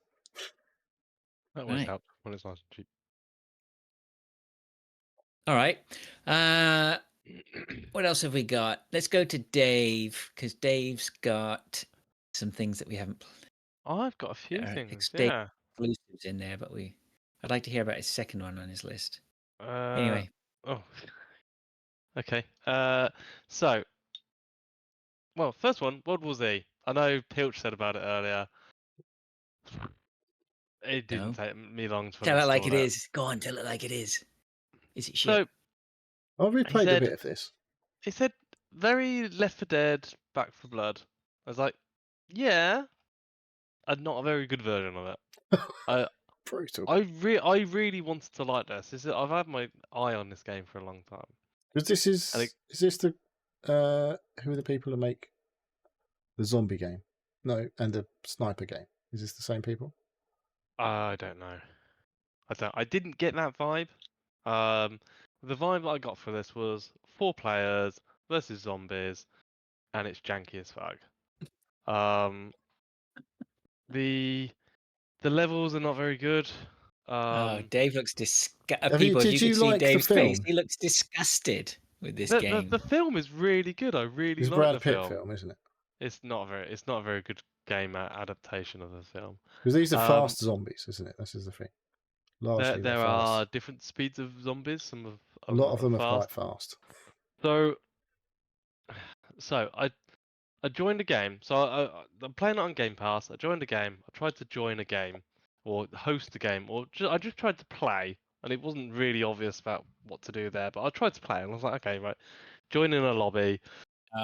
That works out when it's nice and cheap. All right. What else have we got? Let's go to Dave, because Dave's got some things that we haven't played. I've got a few things, yeah. Exclusives in there, but I'd like to hear about his second one on his list. Anyway. Oh. Okay. So. Well, first one, World War Z. I know Pilch said about it earlier. It didn't take me long to tell it like it that. is. Go on, tell it like it is. Is it shit? So, I've replayed a bit of this. He said very Left 4 Dead, Back 4 Blood. I was like, yeah, and not a very good version of it. Brutal. I really wanted to like this. I've had my eye on this game for a long time. Because is this the who are the people who make the zombie game? No, and the sniper game. Is this the same people? I don't know. I didn't get that vibe. The vibe that I got for this was 4 players versus zombies, and it's janky as fuck. The levels are not very good. Dave looks disgusted. Did you like Dave's the film? face. He looks disgusted with this game. The film is really good. I really like Brad the Pitt film, isn't it? It's not a very good game adaptation of the film. Because these are fast zombies, isn't it? This is the thing. Largely, there are different speeds of zombies. A lot of them are quite fast. So I joined a game. So I'm playing it on Game Pass. I joined a game. I tried to join a game or host a game, or I just tried to play, and it wasn't really obvious about what to do there. But I tried to play, and I was like, okay, right, join in a lobby. Oh,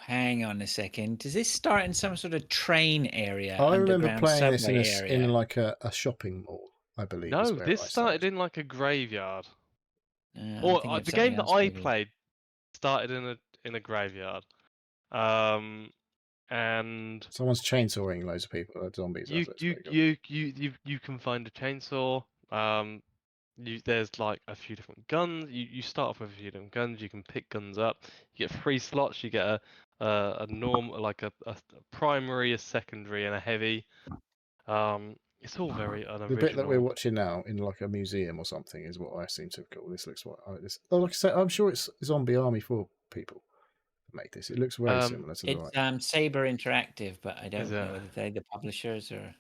hang on a second. Does this start in some sort of train area? I remember playing this in like a shopping mall, I believe. No, this started in like a graveyard. Or the game that I played started in a graveyard. And someone's chainsawing loads of people, zombies. You can find a chainsaw. There's like a few different guns. You start off with a few different guns. You can pick guns up. You get 3 slots. You get a primary, a secondary, and a heavy. It's all very unoriginal. The bit that we're watching now in like a museum or something is what I seem to have called. This looks like this. Like I say, I'm sure it's Zombie Army 4 people that make this. It looks very similar to the It's Saber Interactive, but I don't know whether they're the publishers or.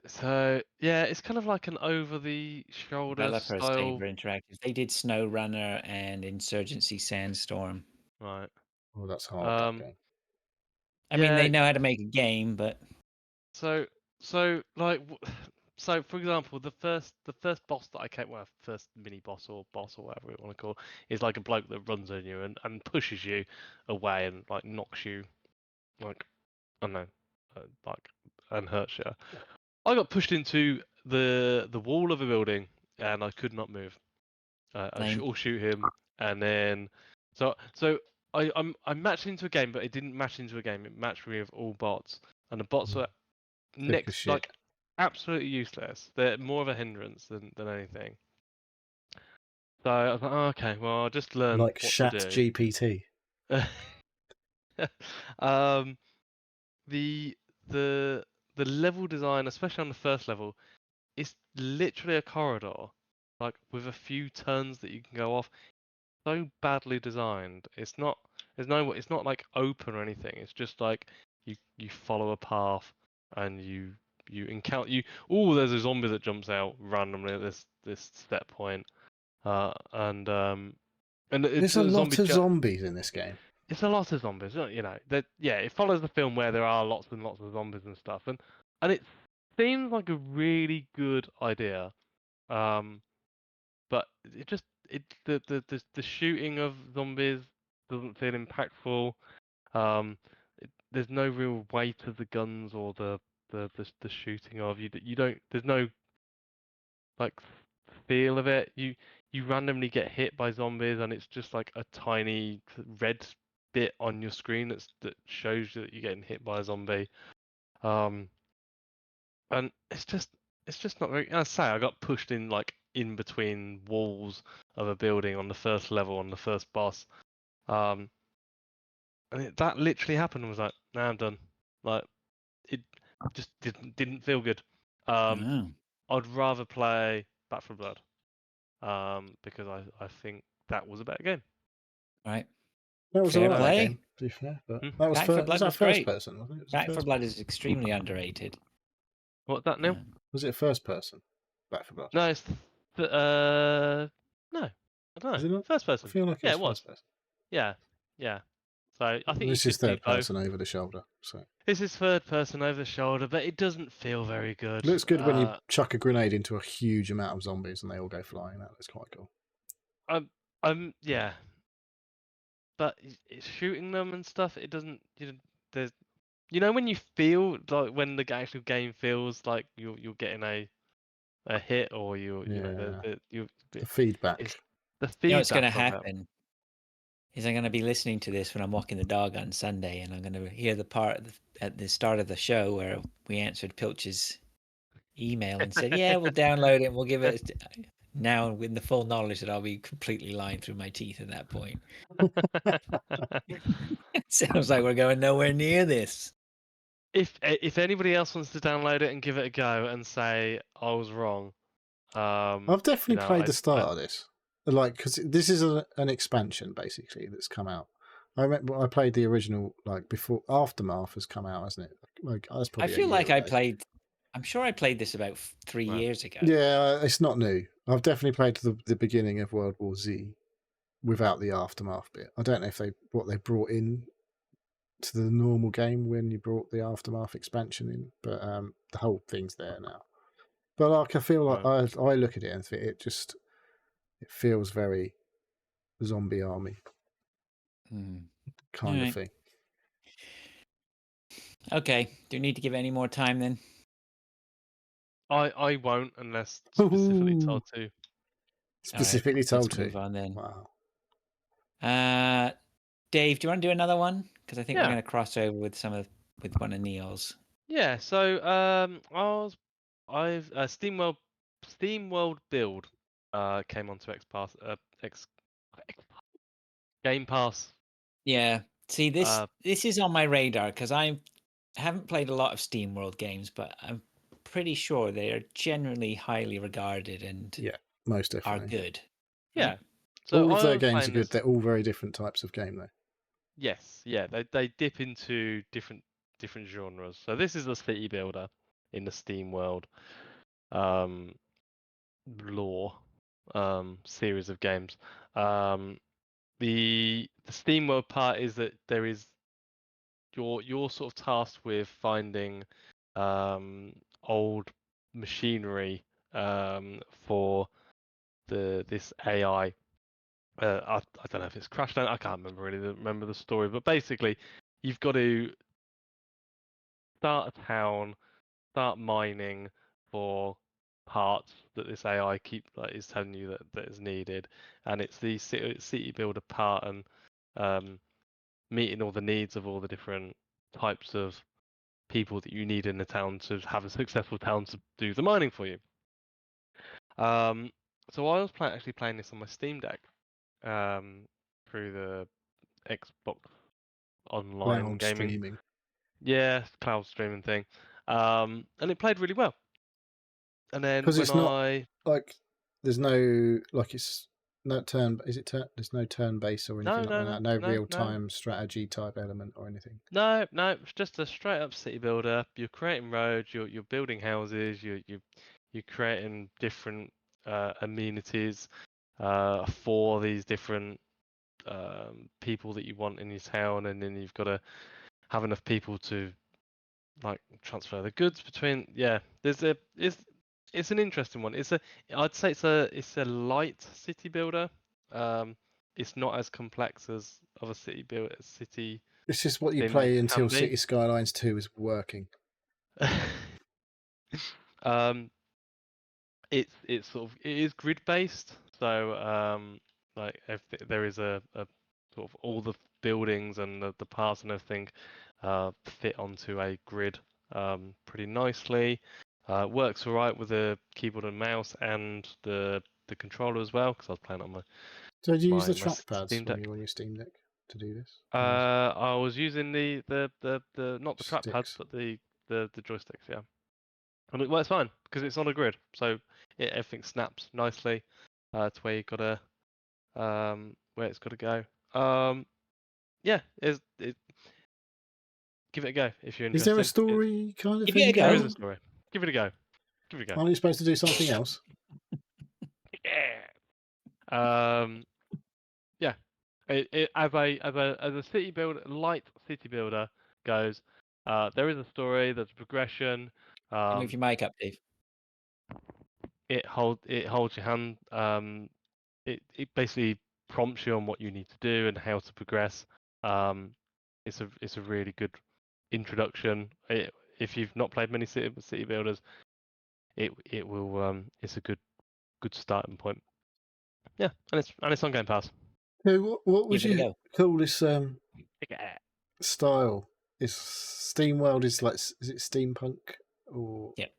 So yeah, it's kind of like an over-the-shoulder style. Saber Interactive. They did SnowRunner and Insurgency Sandstorm. Right. Well, that's hard. That game. I mean, they know how to make a game, but so like So for example, the first boss that I came, well, first mini boss or whatever you want to call, is like a bloke that runs on you and pushes you away and like knocks you, like I don't know, like and hurts you. I got pushed into the wall of a building and I could not move. Or shoot him, and then so I matched into a game, but it didn't match into a game. It matched me with all bots, and the bots were next like absolutely useless. They're more of a hindrance than anything. So I was like, oh, okay, well, I'll just learn like what Chat to do. GPT. The the level design, especially on the first level, it's literally a corridor, like with a few turns that you can go off. So badly designed. It's not. It's not like open or anything. It's just like you follow a path and you encounter you. Oh, there's a zombie that jumps out randomly at this set point. And it's There's a a lot zombie. of zombies in this game. It's a lot of zombies. You know that yeah. It follows the film where there are lots and lots of zombies and stuff, and it seems like a really good idea. But it just the shooting of zombies doesn't feel impactful. There's no real weight of the guns or the shooting of you don't. There's no like feel of it. You randomly get hit by zombies and it's just like a tiny red bit on your screen that shows you that you're getting hit by a zombie. And it's just not very. I say I got pushed in like in between walls of a building on the first level on the first boss. Um, that literally happened. And was like, nah, I'm done. Like it just didn't feel good. Oh, I'd rather play Back 4 Blood. Because I think that was a better game. right. That was Fair alright, that play. game, to be fair. But Hmm. that was Back 4 was Blood that was first great. person? I think it was Back 4 first Blood person. is extremely underrated. What's that, Neil? Was it first person? Back 4 Blood. No, it's no, I don't Is know. it not? First I person. feel like it Yeah, was it was. first person. Yeah, yeah. So I think you This is could do third both. person over the shoulder. So This is third person over the shoulder, but it doesn't feel very good. looks good when you chuck a grenade into a huge amount of zombies and they all go flying. That looks quite cool. Yeah, but it's shooting them and stuff. It doesn't. There's, when you feel like when the actual game feels like you're getting a hit or The feedback. it's the You know what's going to feedback of it. happen is I'm going to be listening to this when I'm walking the dog on Sunday, and I'm going to hear the part at the start of the show where we answered Pilch's email and said, "Yeah, we'll download it and we'll give it." Now, with the full knowledge that I'll be completely lying through my teeth at that point. It sounds like we're going nowhere near this. If anybody else wants to download it and give it a go and say I was wrong, I've definitely played the start of this, like because this is an expansion basically that's come out. I remember I played the original like before Aftermath has come out, hasn't it? Like that's probably. I feel like I played. I'm sure I played this about 3 years ago. Yeah, it's not new. I've definitely played the beginning of World War Z without the Aftermath bit. I don't know if what they brought in to the normal game when you brought the Aftermath expansion in, but the whole thing's there now. But like I feel like I look at it and think it feels very zombie army kind of thing. Okay. Do you need to give any more time then? I won't unless specifically told to. Specifically told to. Move on then. Wow. Dave, do you want to do another one? Because I think we're Yeah. going to cross over with one of Neil's. Yeah. So I've SteamWorld Build came onto Game Pass. Yeah. See, this is on my radar because I haven't played a lot of SteamWorld games, but I'm pretty sure they are generally highly regarded and most definitely are good. Yeah. So all of their games are good. They're all very different types of game, though. Yes. Yeah. They dip into different genres. So this is a city builder in the SteamWorld lore series of games. The SteamWorld part is that there is you're sort of tasked with finding old machinery for this AI. I don't know if it's crashed down. I can't remember the story, but basically, you've got to start a town, start mining for parts that this AI is telling you that is needed, and it's the city builder part and meeting all the needs of all the different types of people that you need in the town to have a successful town to do the mining for you. So I was actually playing this on my Steam Deck through the Xbox Online Cloud gaming. streaming. Yeah, cloud streaming thing. And it played really well. And then Because when it's not like there's no like it's not turn. Is it turn? There's no turn based or anything like that. No real time strategy type element or anything. No, it's just a straight up city builder. You're creating roads. You're building houses. You're creating different amenities for these different people that you want in your town, and then you've got to have enough people to like transfer the goods between. Yeah, it's an interesting one. I'd say it's a light city builder. It's not as complex as other city This is what you things play can until be. City Skylines 2 is working. It's sort of it is grid based, so like if there is a sort of all the buildings and the parts and everything fit onto a grid pretty nicely. Works alright with the keyboard and mouse and the controller as well, because I was playing on So do you use the my trackpads Steam when Deck. you're on your Steam Deck to do this? I was using the not the trackpads Sticks. but the joysticks, yeah. And it works fine because it's on a grid, so everything snaps nicely to where you've got to where it's got to go. Yeah, give it a go if you're Is there a interested. story kind of Give it a thing go. There is a going? story. Give it a go. Give it a go. Aren't you supposed to do something else? Yeah. Yeah. As a city builder, light city builder goes, there is a story. There's progression. Move your mic up, Dave. It holds your hand. It basically prompts you on what you need to do and how to progress. It's a really good introduction. If you've not played many city builders, it will it's a good starting point. Yeah, and it's on Game Pass. So what would Give it a you go. call this style? Is SteamWorld is it steampunk or Yep.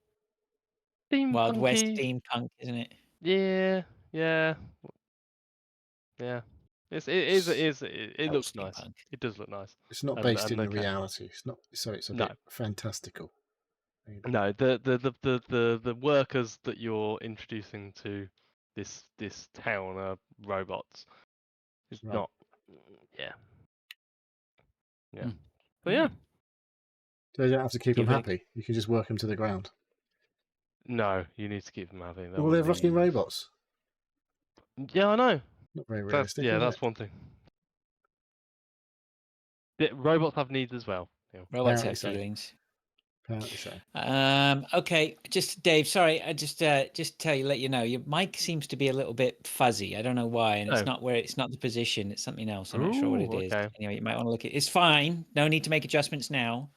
Wild West Steampunky. steampunk, isn't it? Yeah. It looks nice. Steampunk. It does look nice. it's not And based in okay. reality? It's not, so it's a No. bit fantastical. Maybe. No, the workers that you're introducing to this town are robots. It's Right. not. Yeah. But yeah. So you don't have to keep them Give it a- happy. You can just work them to the ground. No, you need to keep them happy. Well, they're fucking robots. Yeah, I know. Not very realistic. That's one thing. Robots have needs as well. Yeah. Robots Apparently have so. feelings. Apparently so. Okay, just Dave. Sorry, I just let you know your mic seems to be a little bit fuzzy. I don't know why, and it's not the position. It's something else. I'm not sure what it is. Okay. Anyway, you might want to look at. It's fine. No need to make adjustments now.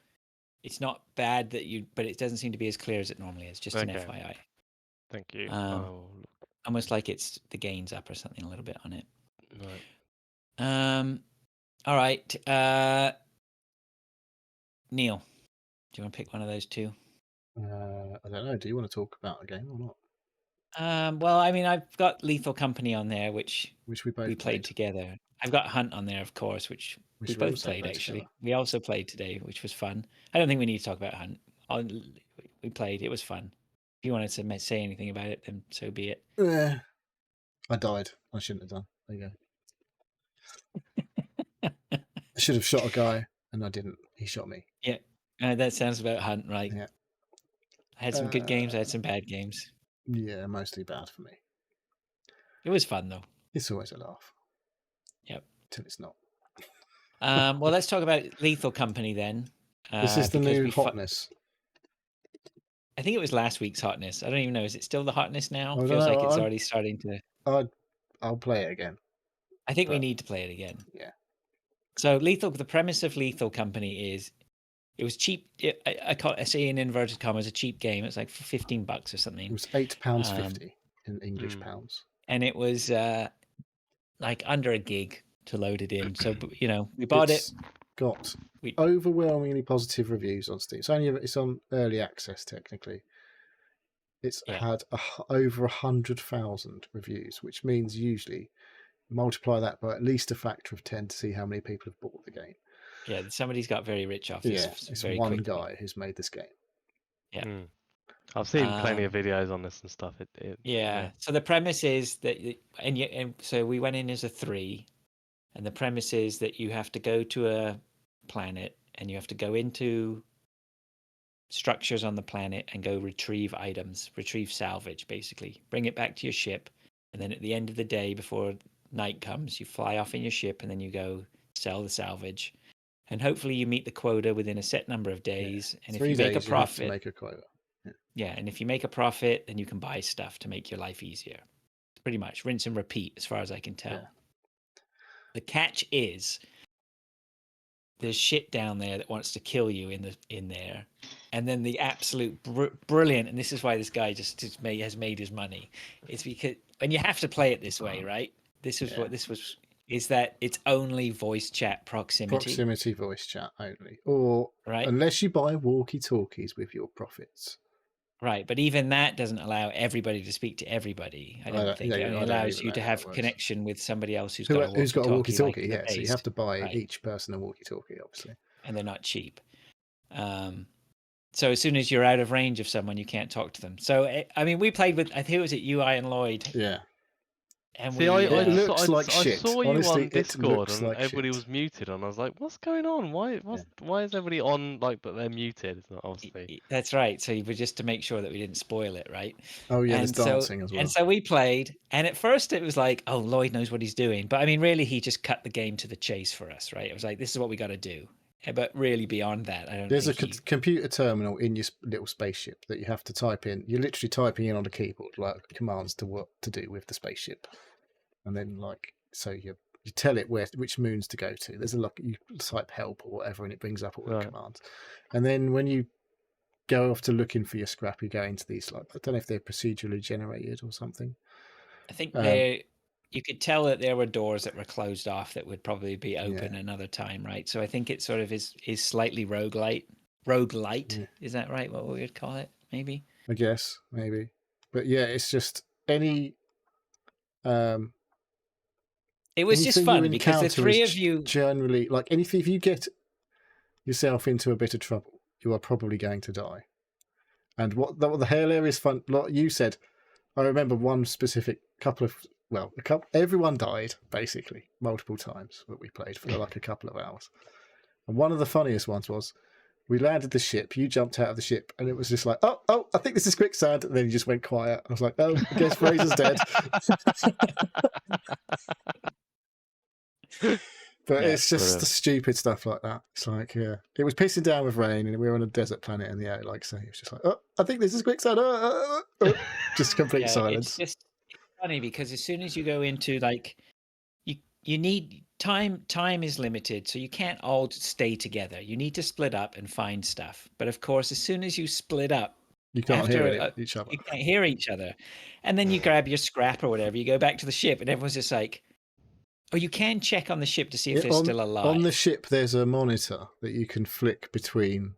It's not bad but it doesn't seem to be as clear as it normally is. Just an FYI. Thank you. Almost like it's the gain's up or something a little bit on it. Right. All right. Neil, do you want to pick one of those two? I don't know. Do you want to talk about a game or not? Well, I mean, I've got Lethal Company on there, which we both played together. I've got Hunt on there, of course, which we both played actually. Together. We also played today, which was fun. I don't think we need to talk about Hunt. We played. It was fun. If you wanted to say anything about it, then so be it. Yeah, I died. I shouldn't have done. There you go. I should have shot a guy, and I didn't. He shot me. Yeah, that sounds about Hunt, right? Yeah. I had some good games. I had some bad games. Yeah, mostly bad for me. It was fun though. It's always a laugh. Yep. Till it's not. Well, let's talk about Lethal Company then. This is the new hotness. I think it was last week's hotness. I don't even know. Is it still the hotness now? I don't Feels know, like it's already starting to. I'll play it again. I think we need to play it again. Yeah. So the premise of Lethal Company is it was cheap. I say in inverted commas a cheap game. It's like for $15 or something. It was £8.50 in English pounds. And it was like under a gig to load it in. So we bought it. Got overwhelmingly positive reviews on Steam. It's on early access technically. It's had over 100,000 reviews, which means usually multiply that by at least a factor of 10 to see how many people have bought the game. Yeah, somebody's got very rich off this. Yeah, it's one guy who's made this game. Yeah. I've seen plenty of videos on this and stuff. So the premise is that, and so we went in as a 3, and the premise is that you have to go to a planet and you have to go into structures on the planet and go retrieve items, retrieve salvage, basically. Bring it back to your ship, and then at the end of the day, before night comes, you fly off in your ship and then you go sell the salvage. And hopefully you meet the quota within a set number of days. Yeah. And 3 if you days, make a profit, you have to make a quota. Yeah, and if you make a profit, then you can buy stuff to make your life easier. Pretty much rinse and repeat, as far as I can tell. Yeah. The catch is there's shit down there that wants to kill you in there, and then the absolute brilliant, and this is why this guy just has made his money. It's because when you have to play it this way, right? This is what this was. Is that it's only voice chat proximity? Proximity voice chat only, or right? Unless you buy walkie-talkies with your profits. Right, but even that doesn't allow everybody to speak to everybody. I don't think it only allows you to have connection with somebody else who's got a walkie-talkie. Yeah, so you have to buy each person a walkie-talkie, obviously. And they're not cheap. So as soon as you're out of range of someone, you can't talk to them. So I mean, we played with, I think it was at UI and Lloyd. Yeah. And See, it looks like shit. I saw you Honestly, on Discord and like everybody shit. was muted, and I was like, "What's going on? Why is everybody on but they're muted?" It's not obviously. That's right. So you were just to make sure that we didn't spoil it, right? Oh yeah, there's dancing as well. And so we played, and at first it was like, "Oh, Lloyd knows what he's doing," but I mean, really, he just cut the game to the chase for us, right? It was like, "This is what we got to do." But really, beyond that, I don't. There's a computer terminal in your little spaceship that you have to type in. You're literally typing in on a keyboard like commands to what to do with the spaceship. And then, so you tell it which moons to go to. There's you type help or whatever, and it brings up all the commands. And then when you go off to looking for your scrap, you go into these I don't know if they're procedurally generated or something. I think you could tell that there were doors that were closed off that would probably be open another time, right? So I think it sort of is slightly roguelite. Yeah. Is that right? What we would call it, maybe? I guess, maybe. But yeah, it's just any. It was just fun because the 3 of you generally anything. If you get yourself into a bit of trouble, you are probably going to die. And what the hilarious fun, like you said, I remember one specific everyone died basically multiple times that we played for a couple of hours. And one of the funniest ones was we landed the ship, you jumped out of the ship, and it was just like, oh, I think this is quicksand. And then you just went quiet. I was like, oh, I guess Fraser's dead. But it's just the stupid stuff like that. It's like, it was pissing down with rain, and we were on a desert planet in the air, so it was just like, oh, I think this is quicksand. Just complete silence. It's just funny because as soon as you go into you need time is limited, so you can't all stay together. You need to split up and find stuff. But of course, as soon as you split up, you can't hear each other. You can't hear each other. And then you grab your scrap or whatever, you go back to the ship, and everyone's just like, oh, you can check on the ship to see if they're still alive. On the ship, there's a monitor that you can flick between.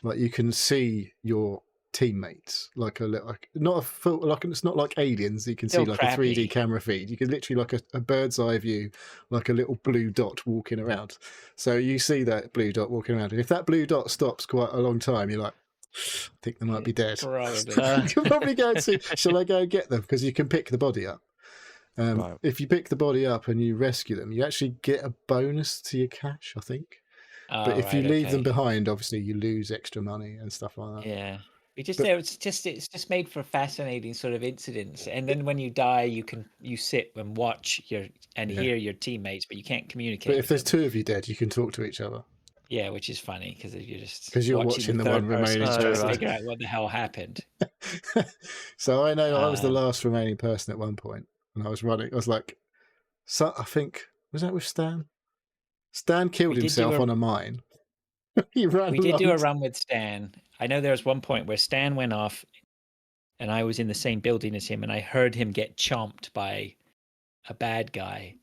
You can see your teammates, it's not like Aliens. You can see a 3D camera feed. You can literally a bird's eye view, like a little blue dot walking around. So you see that blue dot walking around, and if that blue dot stops quite a long time, you're like, I think they might be dead. You're probably going to. Shall I go and get them? Because you can pick the body up. If you pick the body up and you rescue them, you actually get a bonus to your cash, I think. But if you leave them behind, obviously you lose extra money and stuff like that. Yeah. It's just made for fascinating sort of incidents. And then when you die, you sit and watch hear your teammates, but you can't communicate. But if there's 2 of you dead, you can talk to each other. Yeah, which is funny because you're just watching the third one remaining person trying to person. figure out what the hell happened. So I know I was the last remaining person at one point, and I was running. I was like, so I think was that with Stan? Stan killed himself on a mine. He ran. We did do a run with Stan. I know there was one point where Stan went off, and I was in the same building as him, and I heard him get chomped by a bad guy.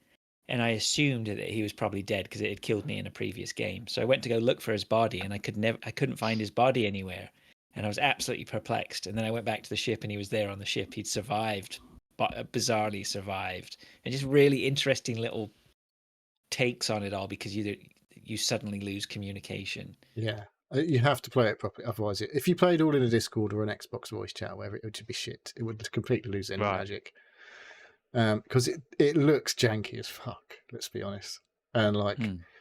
And I assumed that he was probably dead because it had killed me in a previous game. So I went to go look for his body, and I couldn't find his body anywhere, and I was absolutely perplexed. And then I went back to the ship, and he was there on the ship. He'd survived, but bizarrely survived, and just really interesting little takes on it all because you suddenly lose communication. Yeah, you have to play it properly. Otherwise, if you played all in a Discord or an Xbox voice chat, whatever, it would just be shit. It would completely lose any magic. Because it looks janky as fuck. Let's be honest. And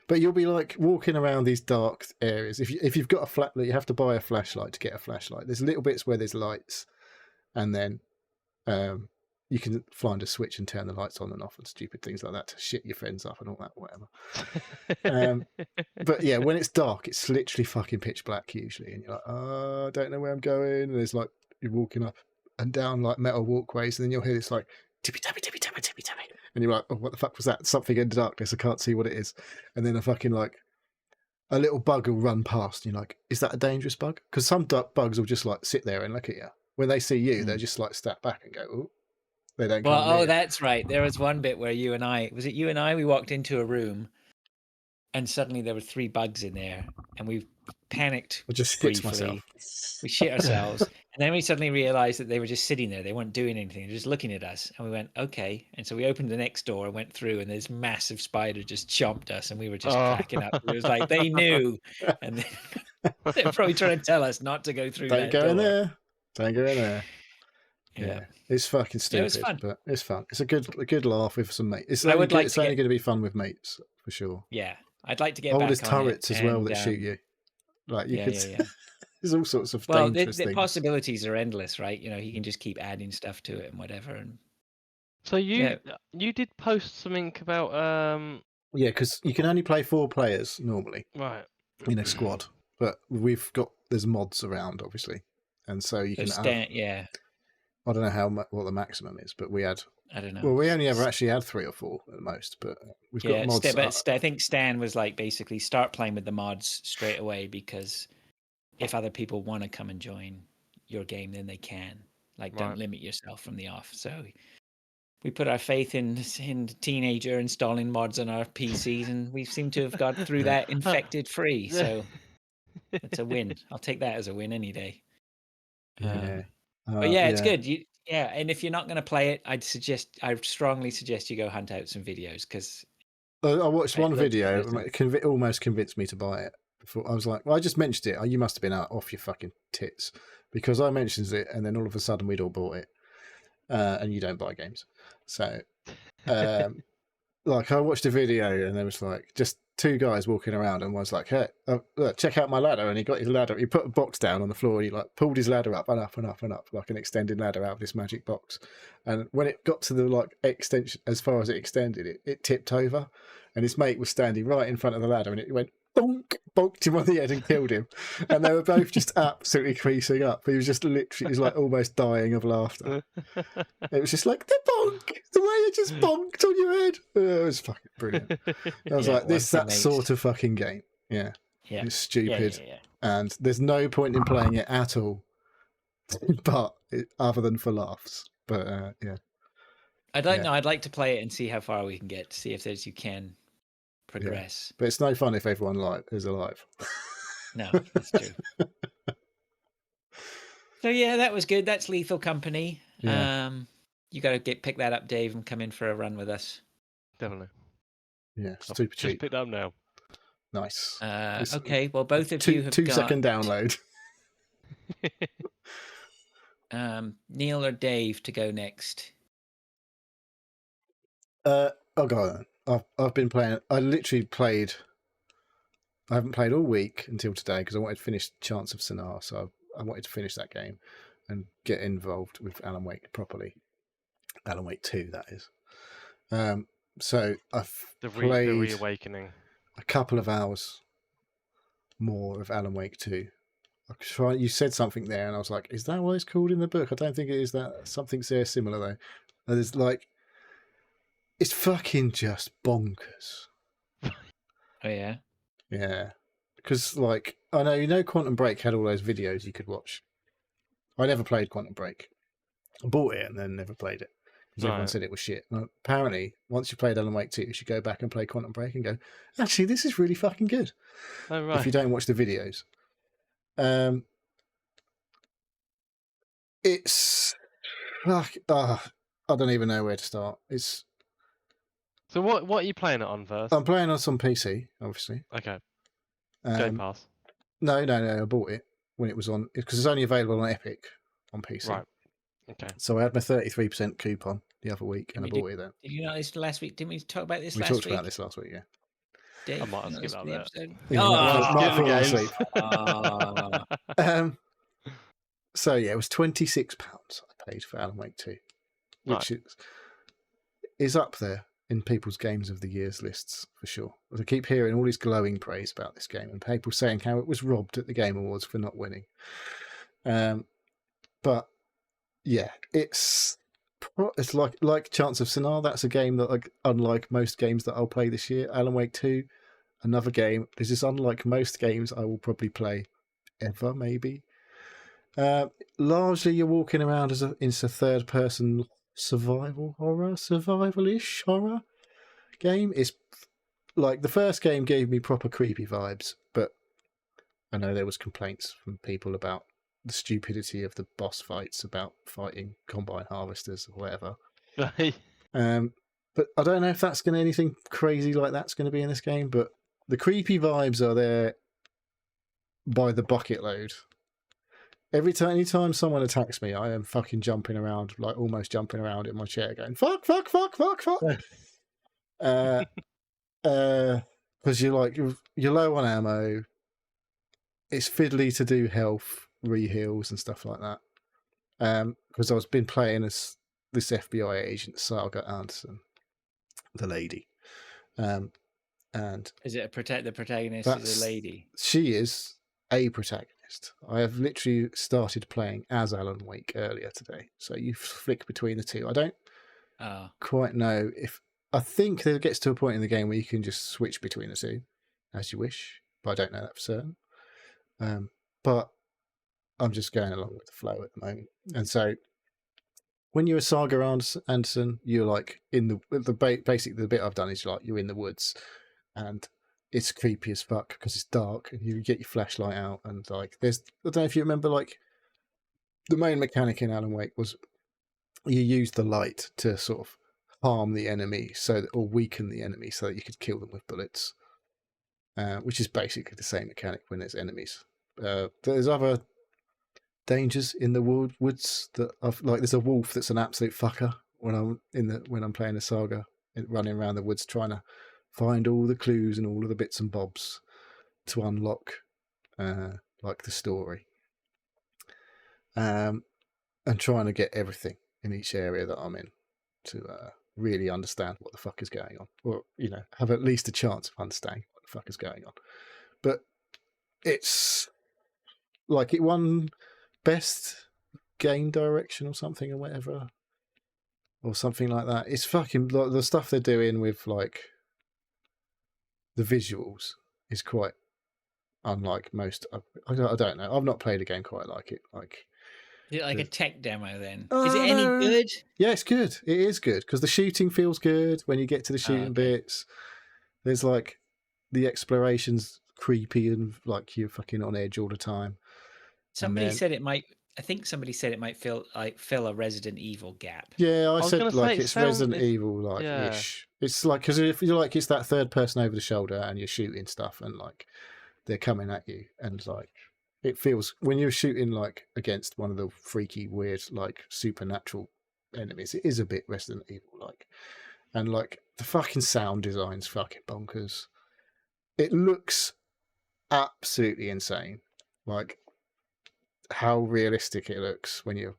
but you'll be like walking around these dark areas. If you've got a flashlight, you have to buy a flashlight to get a flashlight. There's little bits where there's lights, and then you can find a switch and turn the lights on and off and stupid things like that to shit your friends up and all that, whatever. But yeah, when it's dark, it's literally fucking pitch black usually, and you're like, oh, I don't know where I'm going. And there's like you're walking up and down like metal walkways, and then you'll hear this like tippy tappy tippy tappy tippy tappy, and you're like, oh, what the fuck was that? Something in the darkness. I can't see what it is. And then a fucking like a little bug will run past, and you're like, is that a dangerous bug? Because some bugs will just like sit there and look at you. When they see you, they're just like step back and go, oh. They don't come near. That's right. There was one bit where you and I we walked into a room, and suddenly there were 3 bugs in there, and we panicked. I just shit myself. We shit ourselves, and then we suddenly realized that they were just sitting there. They weren't doing anything. They're just looking at us, and we went, okay. And so we opened the next door and went through, and this massive spider just chomped us, and we were just cracking up. It was like they knew, and they're probably trying to tell us not to go through. Don't go in there. Don't go in there. Yeah, it's fucking stupid, it's fun. But it's fun. It's a good laugh with some mates. It's only going to be fun with mates for sure. Yeah, I'd like to get. There's turrets as well that shoot you. Like you could. There's all sorts of dangerous things. The possibilities are endless, right? You know, he can just keep adding stuff to it and whatever. And so you did post something about yeah, because you can only play 4 players normally, right, in a squad. But there's mods around, obviously, and so you can. I don't know what the maximum is, but we had. I don't know. Well, we only ever actually had 3 or 4 at the most, but we've got mods. But I think Stan was like basically start playing with the mods straight away because if other people want to come and join your game, then they can. Like, don't limit yourself from the off. So we put our faith in teenager installing mods on our PCs, and we seem to have got through that infected free. So it's a win. I'll take that as a win any day. Yeah. But it's good. And if you're not going to play it, I strongly suggest you go hunt out some videos because I watched one video. It almost convinced me to buy it. Before I was like, well, I just mentioned it. You must have been off your fucking tits because I mentioned it, and then all of a sudden we'd all bought it, and you don't buy games. So, like, I watched a video, and there was like just 2 guys walking around, and was like, "Hey, look, check out my ladder!" And he got his ladder. He put a box down on the floor, and he like pulled his ladder up and up and up and up, like an extended ladder out of this magic box. And when it got to the like extension, as far as it extended, it tipped over, and his mate was standing right in front of the ladder, and it went bonk, bonked him on the head and killed him. And they were both just absolutely creasing up. He was just literally, he was like almost dying of laughter. It was just like, the bonk, the way it just bonked on your head. It was fucking brilliant. I was like, that sort of fucking game. Yeah. It's stupid. And there's no point in playing it at all, but other than for laughs. But yeah. I don't know. I'd like to play it and see how far we can get, to see if you can progress. But it's no fun if everyone is alive. No, that's true. So yeah, that was good. That's Lethal Company. Yeah. You got to pick that up, Dave, and come in for a run with us. Definitely. Yeah, super cheap. Just picked up now. Nice. Okay, well, both of you have 2-second download. Neil or Dave to go next? I'll go then. I've been playing. I haven't played all week until today because I wanted to finish Chance of Sinar, so I wanted to finish that game and get involved with Alan Wake properly. Alan Wake 2, that is. So I've played the reawakening. A couple of hours more of Alan Wake 2. You said something there, and I was like, "Is that what it's called in the book?" I don't think it is. That something's there similar though. And it's like, it's fucking just bonkers. Oh yeah, yeah. Because like I know, Quantum Break had all those videos you could watch. I never played Quantum Break. I bought it and then never played it because everyone said it was shit. Well, apparently, once you played Alan Wake 2, you should go back and play Quantum Break and go, actually, this is really fucking good. Oh, right. If you don't watch the videos. It's I don't even know where to start. It's So what are you playing it on first? I'm playing on some PC, obviously. Okay. Game Pass. No, I bought it when it was on because it's only available on Epic on PC. Right. Okay. So I had my 33% coupon the other week, and I bought it then. Did you know this last week? Didn't we talk about this last week? We talked about this last week, yeah. Dave, I might have skipped that bit. episode. Might fall asleep. Oh. So yeah, it was £26 I paid for Alan Wake 2, which is up there in people's games of the year's lists for sure. I keep hearing all this glowing praise about this game and people saying how it was robbed at the Game Awards for not winning. But yeah, it's like Chance of Sonar. That's a game that, like, unlike most games that I'll play this year, Alan Wake 2, another game. This is unlike most games I will probably play ever, maybe. Largely, you're walking around it's a third-person survival-ish horror game. It's like the first game gave me proper creepy vibes, but I know there was complaints from people about the stupidity of the boss fights, about fighting combine harvesters or whatever. But I don't know if that's going to anything crazy like that's going to be in this game. But the creepy vibes are there by the bucket load. Anytime someone attacks me, I am fucking jumping around, like almost jumping around in my chair, going fuck, fuck, fuck, fuck, fuck. Because you're low on ammo. It's fiddly to do health reheals and stuff like that. Because I've been playing as this FBI agent, Saga Anderson, the lady. And is it the protagonist is a lady? She is a protagonist. I have literally started playing as Alan Wake earlier today, so you flick between the two. I don't quite know if. I think there gets to a point in the game where you can just switch between the two as you wish, but I don't know that for certain. But I'm just going along with the flow at the moment. And so when you're a Saga Anderson, you're like in basically the bit I've done is you're in the woods, and it's creepy as fuck because it's dark, and you get your flashlight out, and like I don't know if you remember, like the main mechanic in Alan Wake was you use the light to sort of harm the enemy or weaken the enemy so that you could kill them with bullets, which is basically the same mechanic when there's enemies. There's other dangers in the woods that there's a wolf that's an absolute fucker when I'm playing a Saga, running around the woods trying to find all the clues and all of the bits and bobs to unlock like the story, and trying to get everything in each area that I'm in to really understand what the fuck is going on, or have at least a chance of understanding what the fuck is going on. But it's like it won best game direction or something or whatever, or something like that. It's fucking like the stuff they're doing with like the visuals is quite unlike most. I don't know. I've not played a game quite like it. Is it like a tech demo then? Is it any good? Yeah, it's good. It is good because the shooting feels good when you get to the shooting bits. There's like the exploration's creepy and like you're fucking on edge all the time. Somebody said it might. I think somebody said it might fill a Resident Evil gap. Yeah, I said like it's Resident Evil like ish. It's like because if you're like it's that third person over the shoulder and you're shooting stuff and like they're coming at you and like it feels when you're shooting like against one of the freaky weird like supernatural enemies, it is a bit Resident Evil like, and like the fucking sound design's fucking bonkers. It looks absolutely insane, like how realistic it looks when you're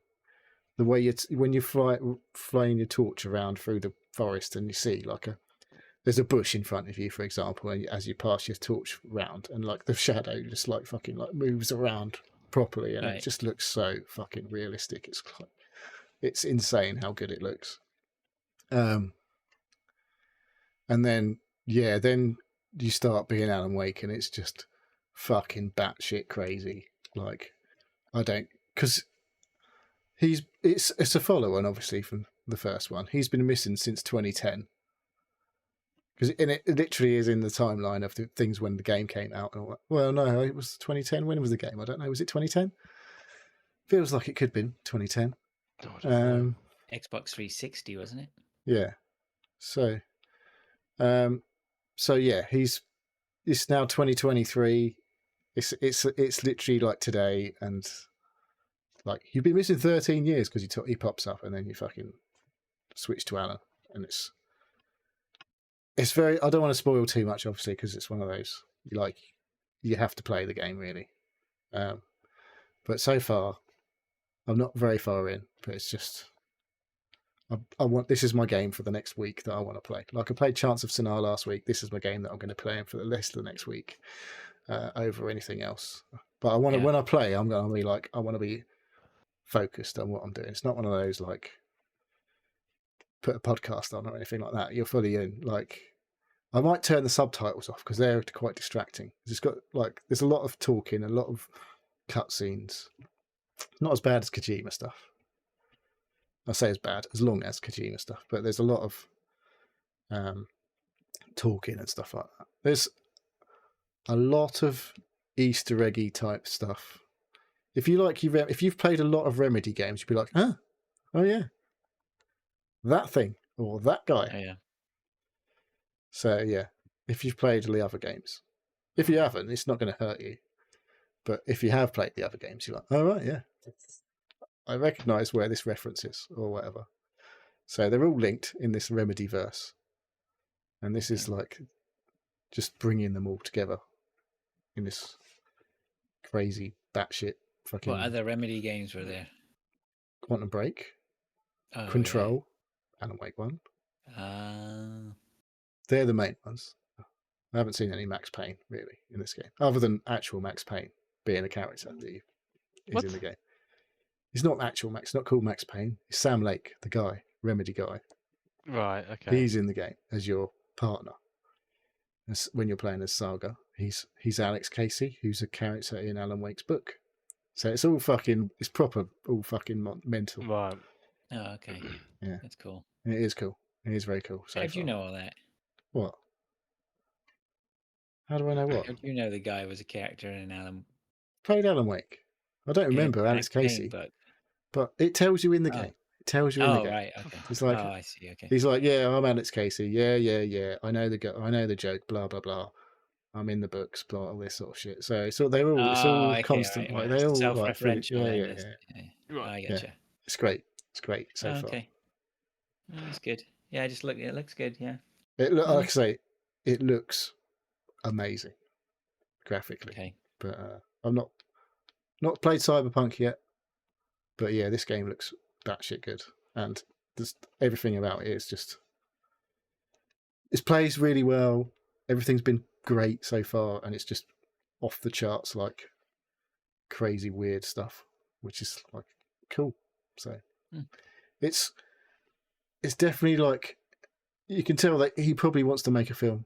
flying your torch around through the forest and you see like there's a bush in front of you, for example, and as you pass your torch round, and like the shadow just like fucking like moves around properly, and it just looks so fucking realistic. It's insane how good it looks. And then then you start being Alan Wake, and it's just fucking batshit crazy. Like because it's a follow-on, obviously, from the first one. He's been missing since 2010. Because it literally is in the timeline of the things when the game came out. And all that. Well, no, it was 2010. When was the game? I don't know. Was it 2010? Feels like it could have been 2010. Xbox 360, wasn't it? Yeah. So yeah, it's now 2023. It's literally like today, and like you've been missing 13 years because he pops up, and then you fucking switch to Alan, and it's very. I don't want to spoil too much, obviously, because it's one of those you have to play the game really. But so far, I'm not very far in. But it's just this is my game for the next week that I want to play. Like I played Chance of Sinar last week. This is my game that I'm going to play for the rest of the next week over anything else. But I want to when I play, I'm going to be like I want to be focused on what I'm doing. It's not one of those like put a podcast on or anything like that. You're fully in. Like I might turn the subtitles off because they're quite distracting. It's got like there's a lot of talking, a lot of cutscenes. Not as bad as Kojima stuff. I say as bad, as long as Kojima stuff, but there's a lot of talking and stuff like that. There's a lot of Easter eggy type stuff. If you've played a lot of Remedy games, you'd be like, oh yeah, that thing or that guy. Oh, yeah. So yeah, if you've played the other games, if you haven't, it's not going to hurt you. But if you have played the other games, you're like, oh right, yeah, I recognise where this reference is or whatever. So they're all linked in this Remedy verse, and this is like just bringing them all together in this crazy batshit fucking. What other Remedy games were there? Quantum Break, Control, Alan Wake 1. They're the main ones. I haven't seen any Max Payne really in this game, other than actual Max Payne being a character that is in the game. It's not actual Max. It's not called Max Payne. It's Sam Lake, the guy, Remedy guy. Right. Okay. He's in the game as your partner. When you're playing as Saga, he's Alex Casey, who's a character in Alan Wake's book. So it's all fucking. It's proper, all fucking mental. Right. Oh, okay. Yeah, that's cool. It is cool. It is very cool. How do you know all that? What? How do I know what? How do you know the guy was a character in Alan? Played Alan Wake. I don't remember Alex Casey, but it tells you in the game. It tells you in the game. Right. Okay. It's like, I see. Okay. He's like, yeah, I'm Alex Casey. Yeah. I know the joke. Blah blah blah. I'm in the books. Blah all this sort of shit. So they're all it's all constant. Right. They all self-referential. Yeah. I get you. It's great. It's great so far. Okay. That's good. Yeah, it looks good. Yeah. Like I say, it looks amazing graphically. Okay. But I've not played Cyberpunk yet. But yeah, this game looks batshit good, and just everything about it is just. It plays really well. Everything's been great so far, and it's just off the charts, like crazy weird stuff, which is like cool. So it's definitely like you can tell that he probably wants to make a film.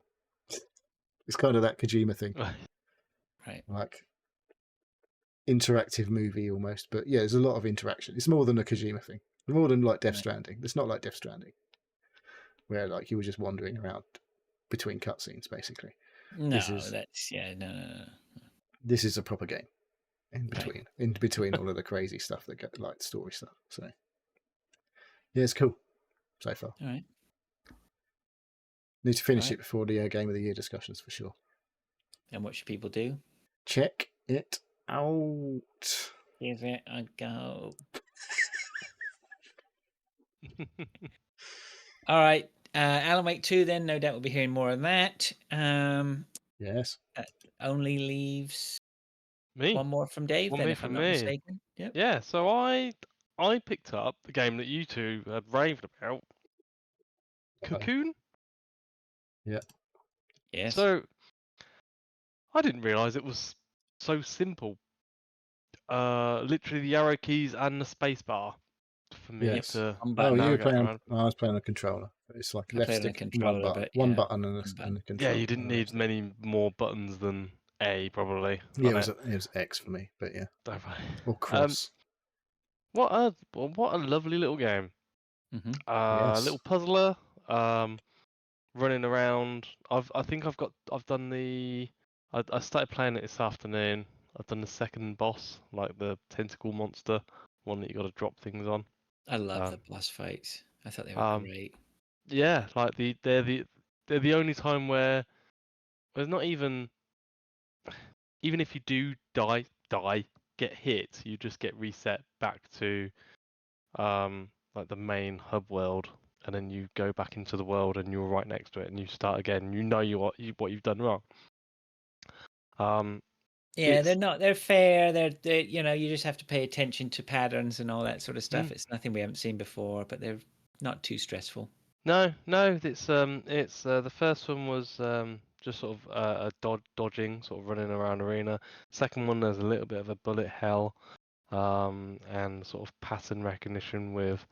It's kind of that Kojima thing, right? Like interactive movie almost, but yeah, there's a lot of interaction. It's more than a Kojima thing. It's more than like Death Stranding. It's not like Death Stranding, where like you were just wandering around between cutscenes, basically. No, no. This is a proper game in between all of the crazy stuff that get like story stuff. So yeah, it's cool so far. All right. Need to finish it before the Game of the Year discussions for sure. And what should people do? Check it out. Give it a go. All right. Alan Wake 2, then. No doubt we'll be hearing more of that. Yes. That only leaves me. one more from Dave, then, if I'm not mistaken. Yep. Yeah, so I picked up the game that you two had raved about. Cocoon? Yeah. Yes. So I didn't realise it was so simple. Literally the arrow keys and the space bar for me Yes. to Oh, you were navigate playing. around. I was playing a controller. It's like I left played on a stick, one controller, button, but one yeah, button, and one a button. control. Yeah, you didn't need many more buttons than A, probably. Yeah, it was X for me, but yeah, or cross. What a lovely little game. Yes. Little puzzler. Running around. I started playing it this afternoon. I've done the second boss, like the tentacle monster, one that you got to drop things on. I love the boss fights. I thought they were great. Yeah, like they're the only time where there's not even if you do die, get hit, you just get reset back to like the main hub world, and then you go back into the world and you're right next to it and you start again. You know what you've done wrong. Yeah, they're fair. They're you just have to pay attention to patterns and all that sort of stuff. It's nothing we haven't seen before, but they're not too stressful. No, it's the first one was just sort of dodging, sort of running around arena. Second one, there's a little bit of a bullet hell, and sort of pattern recognition with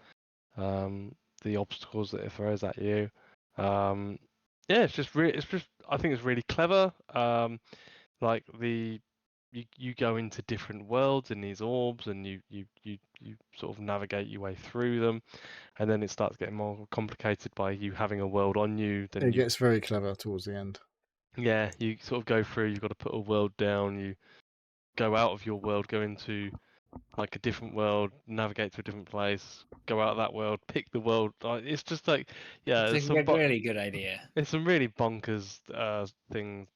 the obstacles that it throws at you. Yeah, it's just I think it's really clever. Like you go into different worlds in these orbs, and you sort of navigate your way through them, and then it starts getting more complicated by you having a world on you. Then it gets very clever towards the end. Yeah, you sort of go through. You've got to put a world down. You go out of your world, go into like a different world, navigate to a different place, go out of that world, pick the world. It's just like, yeah, It's a really good idea. It's some really bonkers things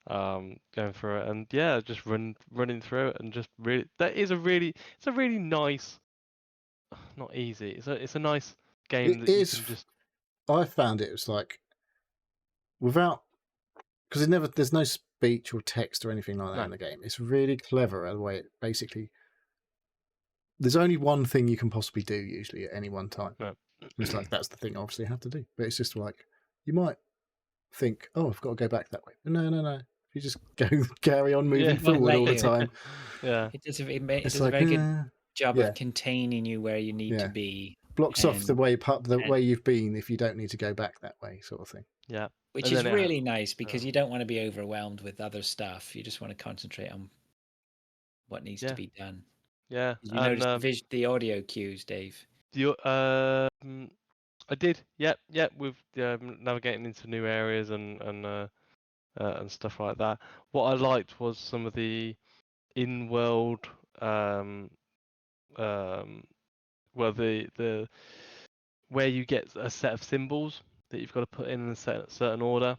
going through it, and yeah, just running through it, and just really it's a really nice, not easy. It's a nice game that you can just. I found it was like without because there's no speech or text or anything like that in the game. It's really clever the way it basically. There's only one thing you can possibly do usually at any one time. No. It's like that's the thing I obviously have to do, but it's just like you might think, oh, I've got to go back that way. But no. You just carry on moving forward all the time. Yeah, it does a very good job of containing you where you need to be. Blocks off the way you've been if you don't need to go back that way, sort of thing. Yeah, which is really nice because you don't want to be overwhelmed with other stuff. You just want to concentrate on what needs to be done. Yeah, Did you notice the audio cues, Dave? I did. Yep. With navigating into new areas and stuff like that. What I liked was some of the in-world, well, the where you get a set of symbols that you've got to put in a certain order,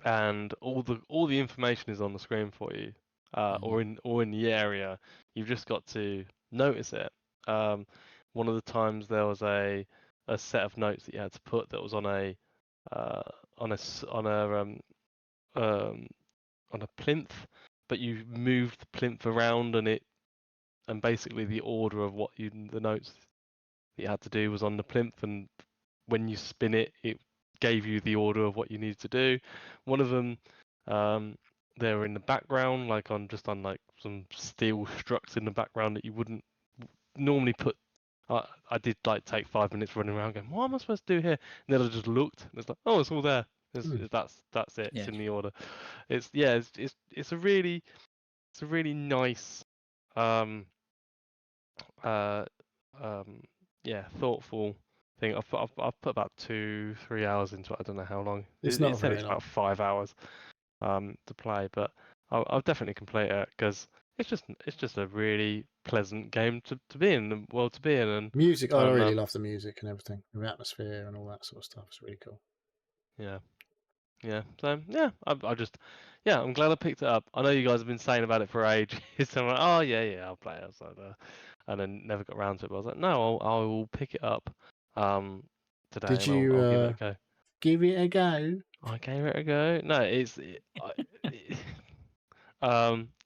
and all the information is on the screen for you, or in the area. You've just got to notice it. One of the times there was a set of notes that you had to put that was on a plinth, but you moved the plinth around, and basically the order of the notes that you had to do was on the plinth, and when you spin it, it gave you the order of what you needed to do. One of them, they were in the background, like on like some steel struts in the background that you wouldn't normally put. I did like take 5 minutes running around going, what am I supposed to do here? And then I just looked, and it's like, oh, it's all there. That's it. It's in the order. It's a really nice, thoughtful thing. I've put about 2-3 hours into it. I don't know how long. It said it's about 5 hours to play, but I'll definitely complete it because it's just a really pleasant game to be in, the world to be in. And music, I really love the music and everything, the atmosphere and all that sort of stuff. It's really cool. Yeah. So yeah, I'm glad I picked it up. I know you guys have been saying about it for ages. So I'm like, oh yeah, I'll play it. And then never got around to it. But I was like, no, I will pick it up today. Did you I'll give it a go? Give it a go. I gave it a go. No,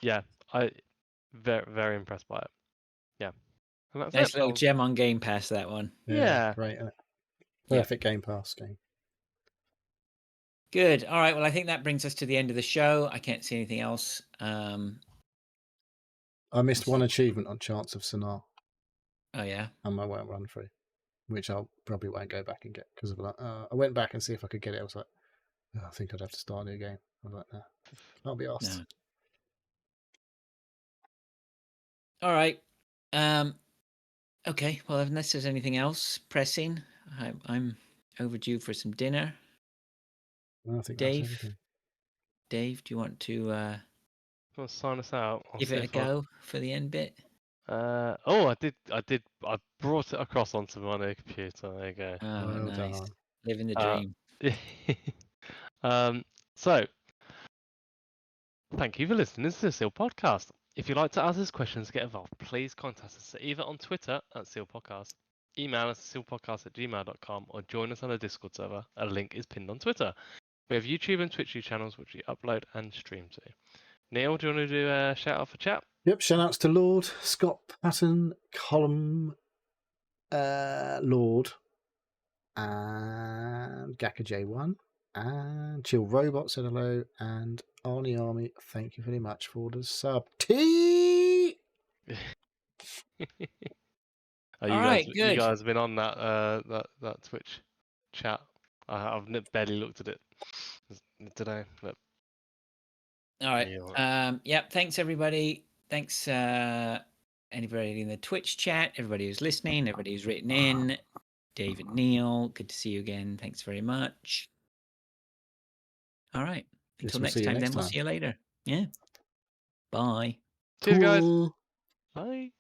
yeah, I very very impressed by it. Yeah, and that's nice little gem on Game Pass. That one. Yeah. Great. Perfect Game Pass game. Good. All right. Well, I think that brings us to the end of the show. I can't see anything else. I missed one achievement on Chance of Sonar. Oh, yeah? And I won't run through, which I probably won't go back and get because of that. I went back and see if I could get it. I was like, I think I'd have to start a new game. I was like, no, I'll be asked. No. All right. Okay. Well, unless there's anything else pressing, I'm overdue for some dinner. I think Dave, that's everything. Dave, do you want to sign us out? give it a go for the end bit? I did. I brought it across onto my new computer. There you go. Oh, Well nice. done. Living the dream. So, thank you for listening to the Seal Podcast. If you'd like to ask us questions, get involved, please contact us either on Twitter at Seal Podcast, email us at sealpodcast@gmail.com, or join us on a Discord server. A link is pinned on Twitter. We have YouTube and Twitch channels which we upload and stream to. Neil, do you want to do a shout out for chat? Yep, shout outs to Lord, Scott Patton, Column, Lord, and Gaka J1, and Chill Robot said hello, and Arnie Army, thank you very much for the sub. T. You guys have been on that Twitch chat. I've barely looked at it today, but all right. Yeah. Thanks everybody. Thanks anybody in the Twitch chat, everybody who's listening, everybody who's written in. David, Neil, good to see you again. Thanks very much. All right. Until next time, then we'll see you later. Yeah. Bye. Cheers, guys. Bye.